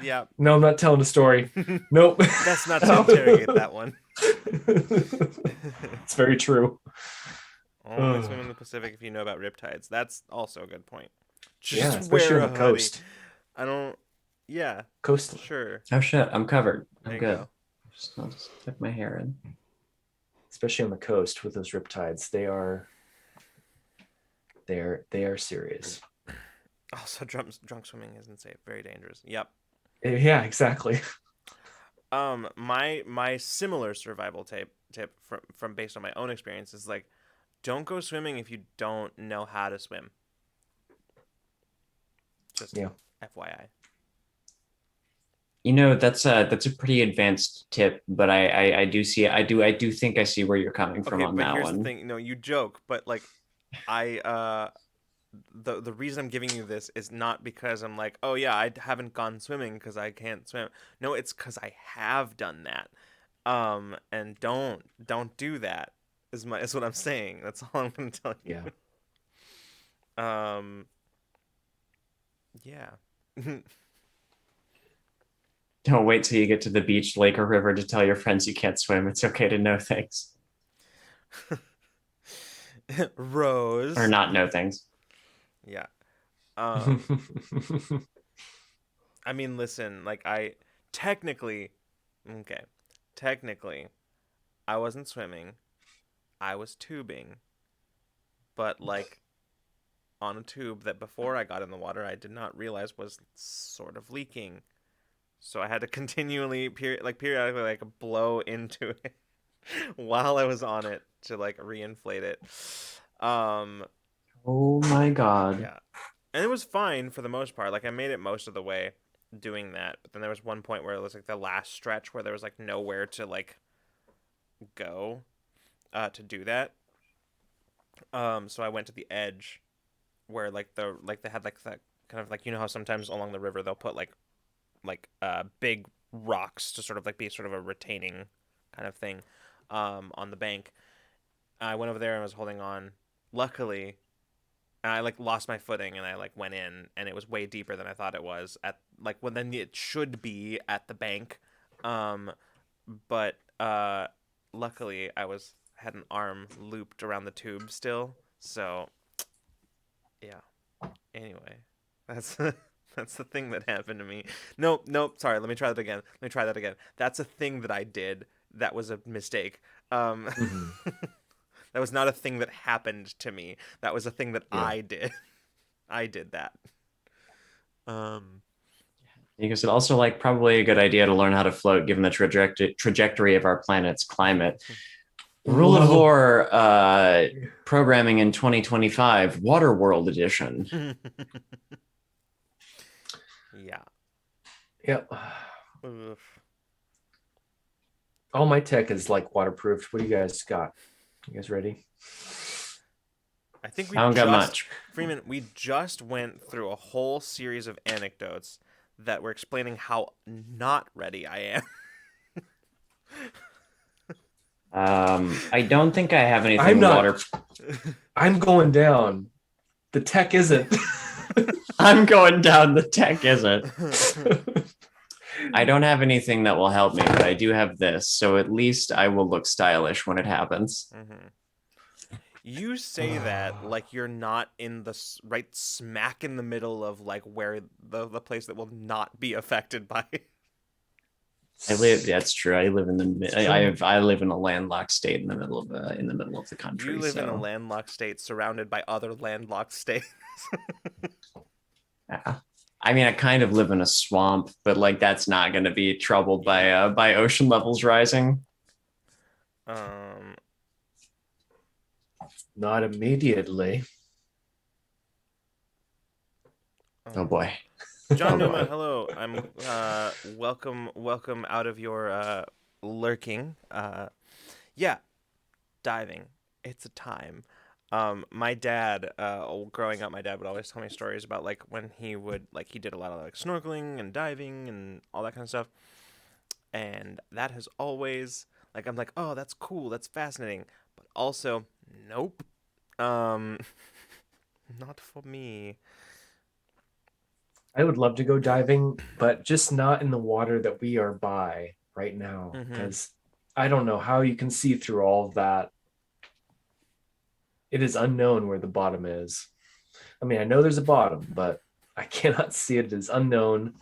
Yeah. No, I'm not telling a story. Nope. That's not to interrogate that one. It's very true. Only swim in the Pacific if you know about riptides. That's also a good point. Just especially on the coast. I don't. Yeah. Coastal. Sure. Oh shit, I'm covered. I'm good. Go. I'll just tuck my hair in. Especially on the coast with those riptides, they are serious. Also, drunk swimming isn't safe. Very dangerous. Yep. Yeah, exactly. My similar survival tip from based on my own experience is like, don't go swimming if you don't know how to swim. Just FYI. That's a pretty advanced tip, but I do think I see where you're coming from on that one. Here's the thing. No, you joke, but like, the reason I'm giving you this is not because I'm like, oh yeah, I haven't gone swimming because I can't swim. No, it's because I have done that. And don't do that. Is what I'm saying. That's all I'm gonna tell you. Yeah. Yeah. Don't wait till you get to the beach, lake, or river to tell your friends you can't swim. It's okay to know things. Rose. Or not know things. Yeah. I mean, listen, like technically, I wasn't swimming. I was tubing. But like on a tube that before I got in the water, I did not realize was sort of leaking. So I had to continually, periodically, like blow into it while I was on it to like reinflate it. Oh my god. Yeah, and it was fine for the most part. Like I made it most of the way doing that, but then there was one point where it was like the last stretch where there was like nowhere to like go to do that. So I went to the edge where they had like that kind of like, how sometimes along the river they'll put like big rocks to sort of like be sort of a retaining kind of thing on the bank. I went over there and was holding on. Luckily, I like lost my footing and I like went in and it was way deeper than I thought it was at like then it should be at the bank. But luckily I had an arm looped around the tube still. So yeah. Anyway, that's that's the thing that happened to me. Nope. Sorry. Let me try that again. That's a thing that I did. That was a mistake. That was not a thing that happened to me. That was a thing that I did. I did that. Because it also like probably a good idea to learn how to float given the trajectory of our planet's climate. Rule of Lore programming in 2025, Waterworld edition. Yeah. Yep. All my tech is like waterproofed. What do you guys got? You guys ready? I think I don't got much. Freeman, we just went through a whole series of anecdotes that were explaining how not ready I am. I don't think I have anything I'm going down. The tech isn't. I'm going down. The tech isn't. I don't have anything that will help me, but I do have this. So at least I will look stylish when it happens. Mm-hmm. You say that like you're not in the right smack in the middle of like where the place that will not be affected by it. That's true. I live in I live in a landlocked state in the middle of the country. You live in a landlocked state surrounded by other landlocked states. Yeah. I mean, I kind of live in a swamp, but like that's not going to be troubled by ocean levels rising. Um, Not immediately. Oh um, boy. John Oh Numa, boy. hello. I'm welcome out of your lurking. Yeah, diving. It's a time. My dad, growing up, my dad would always tell me stories about like when he did a lot of like snorkeling and diving and all that kind of stuff. And that has always like I'm like, oh, that's cool, that's fascinating, but also, nope, um, not for me. I would love to go diving, but just not in the water that we are by right now, Mm-hmm. because I don't know how you can see through all of that. It is unknown where the bottom is. I mean, I know there's a bottom, but I cannot see it. It is unknown.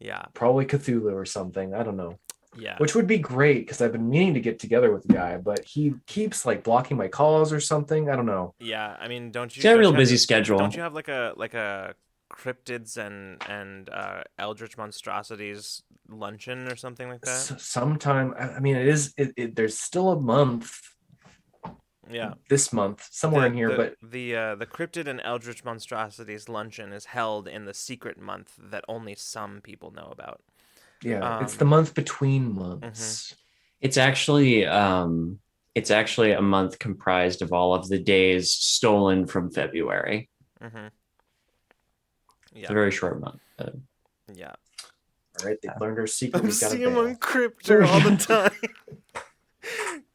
Yeah, Probably Cthulhu or something. I don't know. yeah, Which would be great because I've been meaning to get together with the guy, but he keeps like blocking my calls or something. I don't know. yeah. I mean, He's got a real busy schedule. don't you have like a cryptids and eldritch monstrosities luncheon or something like that? Sometime, I mean, there's still a month Yeah. this month somewhere in here, but The cryptid and eldritch monstrosities luncheon is held in the secret month that only some people know about. yeah, it's the Um, month between mhm, months. It's actually a month comprised of all of the days stolen from February. mhm. It's a Yeah, very short month. yeah. All right, they've learned our secret. I'm We've got to seeing him on bail. Cryptor all the time.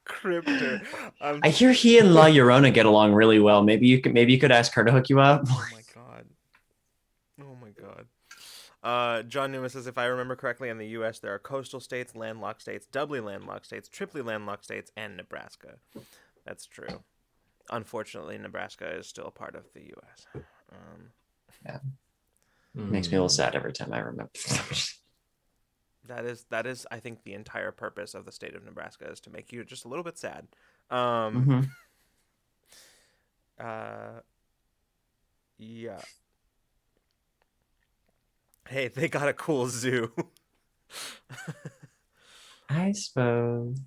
Cryptor. I'm. I hear he and La Llorona get along really well. Maybe you could ask her to hook you up. Oh my god. Oh my god. John Newman says, if I remember correctly, in the U.S. there are coastal states, landlocked states, doubly landlocked states, triply landlocked states, and Nebraska. That's true. Unfortunately, Nebraska is still a part of the U.S. Yeah, makes me a little Hmm. sad every time I remember. That is I think the entire purpose of the state of Nebraska is to make you just a little bit sad. Um, Mm-hmm. uh, yeah. Hey, they got a cool zoo. I suppose.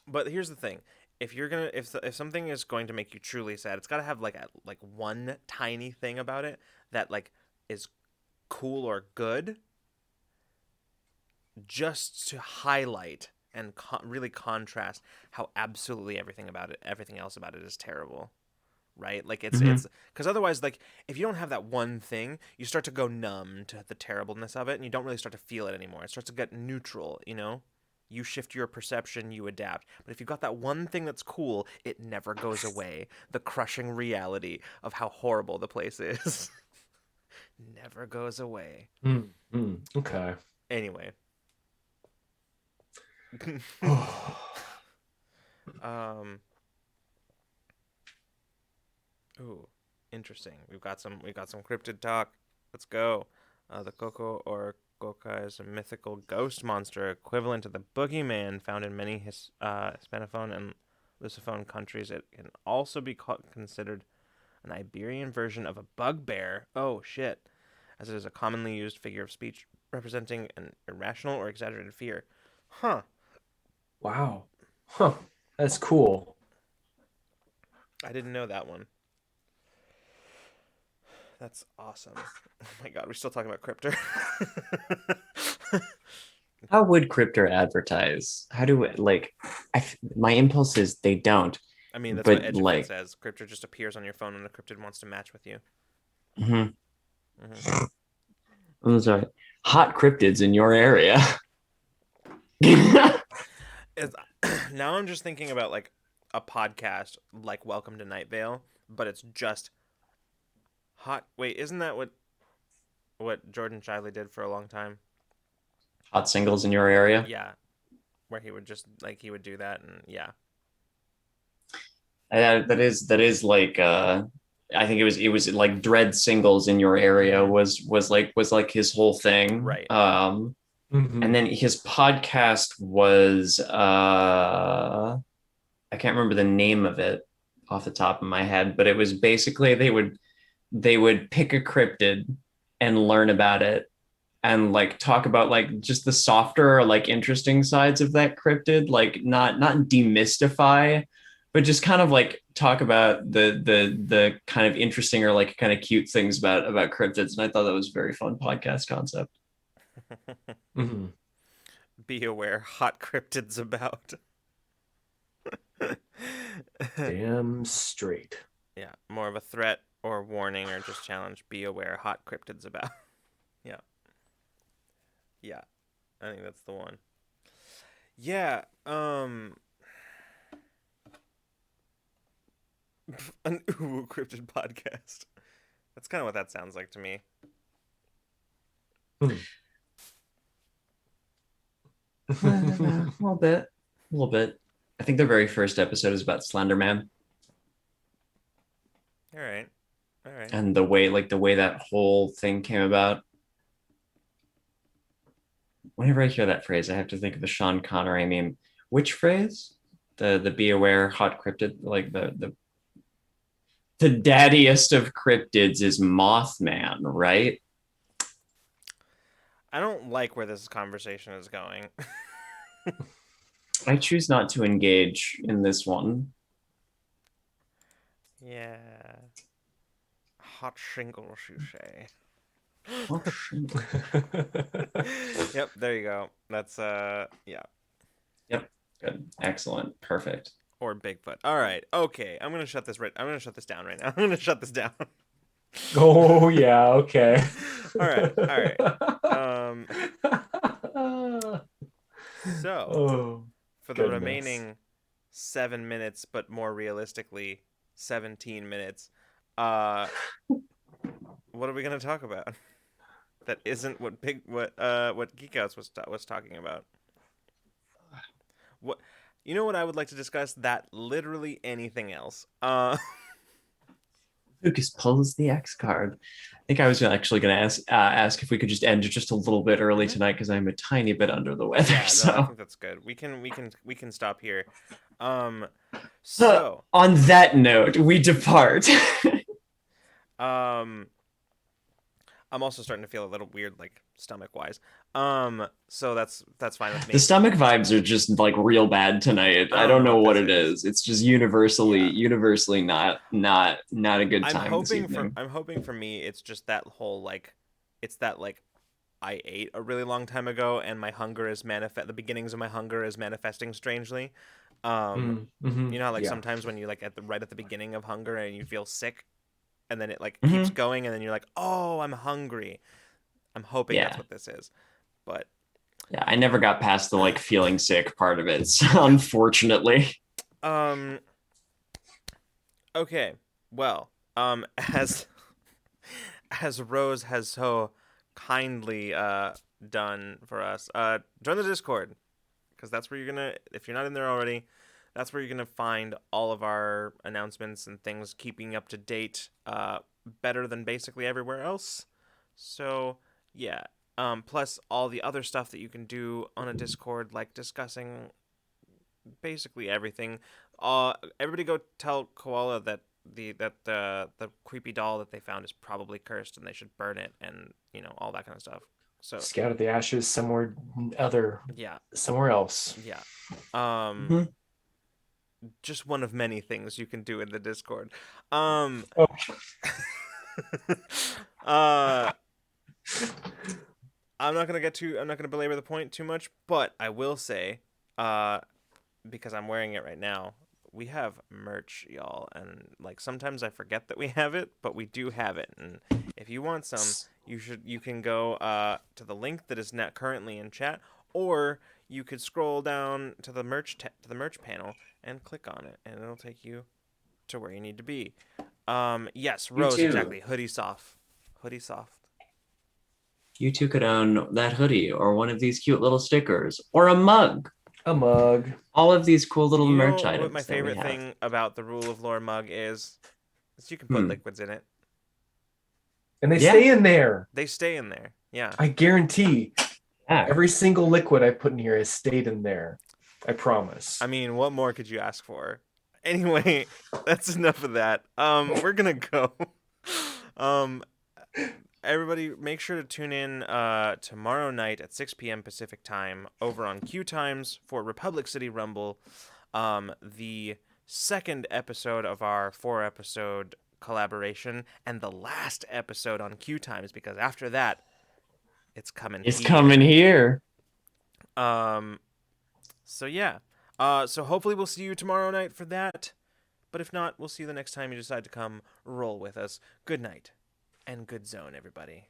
But here's the thing: if something is going to make you truly sad, it's got to have like one tiny thing about it that like is cool or good, just to highlight and really contrast how absolutely everything else about it is terrible. Right? Like Mm-hmm. it's because otherwise, like if you don't have that one thing, you start to go numb to the terribleness of it, and you don't really start to feel it anymore. It starts to get neutral. You shift your perception, you adapt. But if you've got that one thing that's cool, it never goes away. The crushing reality of how horrible the place is never goes away. Okay. Anyway, um, ooh, interesting. We've got some cryptid talk. Let's go. The Coco or Goka is a mythical ghost monster equivalent to the boogeyman found in many Hispanophone and Lusophone countries. It can also be considered an Iberian version of a bugbear. Oh shit! As it is a commonly used figure of speech representing an irrational or exaggerated fear. Huh? Wow. Huh. That's cool. I didn't know that one. That's awesome. Oh my god, we're still talking about Cryptor. How would Cryptor advertise? How do it like? My impulse is they don't, I mean, that's what but Edufit like, says. Cryptor just appears on your phone when a cryptid wants to match with you. mhm. Hmm. I'm sorry, hot cryptids in your area. It's, now I'm just thinking about like a podcast like Welcome to Night Vale, but it's just hot. Wait, isn't that what Jordan Shiley did for a long time? Hot singles in your area. Yeah, where he would just like he would do that, and yeah, That is like I think it was like dread singles in your area hmm was like his whole thing. right. And Hmm. then his podcast was I can't remember the name of it off the top of my head, but it was basically they would pick a cryptid and learn about it and like talk about like just the softer or like interesting sides of that cryptid, like not demystify, but just kind of like talk about the kind of interesting or like kind of cute things about cryptids. And I thought that was a very fun podcast concept. Mm-hmm. Be aware, hot cryptids about. Damn straight. Yeah, more of a threat or warning or just challenge. Be aware, hot cryptids about. Yeah. Yeah. I think that's the one. Yeah, an ooh cryptid podcast. That's kind of what that sounds like to me. Hmm. A little bit. A little bit. I think the very first episode is about Slender Man. All right. All right. And the way that whole thing came about. Whenever I hear that phrase, I have to think of the Sean Connery meme. Which phrase? The be aware hot cryptid, like the daddiest of cryptids is Mothman, right? I don't like where this conversation is going. I choose not to engage in this one. Yeah. Hot shingle shoe. Oh, shit. Yep, there you go. That's yeah. Yep. Good. Excellent. Perfect. Or Bigfoot. All right. Okay. I'm going to shut this down right now. I'm going to shut this down. Oh yeah, okay. All right. All right. So, Oh for the goodness. remaining 7 minutes, but more realistically 17 minutes, what are we going to talk about? That isn't what Geek Outs was talking about. What you know what I would like to discuss? That literally anything else. Lucas pulls the X card. I think I was actually going to ask if we could just end just a little bit early tonight because I'm a tiny bit under the weather. Yeah, no, so I think that's good. We can stop here. So on that note, we depart. um, I'm also starting to feel a little weird, like stomach wise. So that's fine with me. The stomach vibes are just like real bad tonight. I don't know what it is. It's just universally not a good time this evening. I'm hoping for me it's just that whole like it's that like I ate a really long time ago and my hunger is the beginnings of my hunger is manifesting strangely. Mm-hmm. You know how like Yeah. sometimes when you like right at the beginning of hunger and you feel sick and then it like Mhm. keeps going and then you're like, "Oh, I'm hungry." I'm hoping that's Yeah. what this is. But Yeah, I never got past the like feeling sick part of it, so, unfortunately. Okay. Well, as Rose has so kindly done for us, join the Discord because that's where you're gonna, if you're not in there already, that's where you're gonna find all of our announcements and things, keeping up to date, better than basically everywhere else. So yeah. Plus all the other stuff that you can do on a Discord, like discussing basically everything. Everybody go tell Koala that the creepy doll that they found is probably cursed and they should burn it and all that kind of stuff. So Scatter the ashes somewhere yeah, somewhere else. yeah. Mhm. Just one of many things you can do in the Discord. Oh. uh I'm not gonna belabor the point too much, but I will say, because I'm wearing it right now, we have merch, y'all, and like sometimes I forget that we have it, but we do have it. And if you want some, you can go to the link that is not currently in chat, or you could scroll down to the merch panel and click on it, and it'll take you to where you need to be. Yes, Rose, too. exactly. Hoodie soft. You too could own that hoodie or one of these cute little stickers or a mug. A mug. All of these cool little You merch know items. what my favorite thing about the Rule of Lore mug is you can put liquids in it. And they stay in there. They stay in there. Yeah. I guarantee Yeah. every single liquid I put in here has stayed in there. I promise. I mean, what more could you ask for? Anyway, that's enough of that. We're gonna go. everybody, make sure to tune in tomorrow night at 6 p.m. Pacific time over on Q Times for Republic City Rumble, the second episode of our 4-episode collaboration, and the last episode on Q Times, because after that, it's coming It's here. coming here. So yeah. So hopefully we'll see you tomorrow night for that. But if not, we'll see you the next time you decide to come roll with us. Good night and good zone, everybody.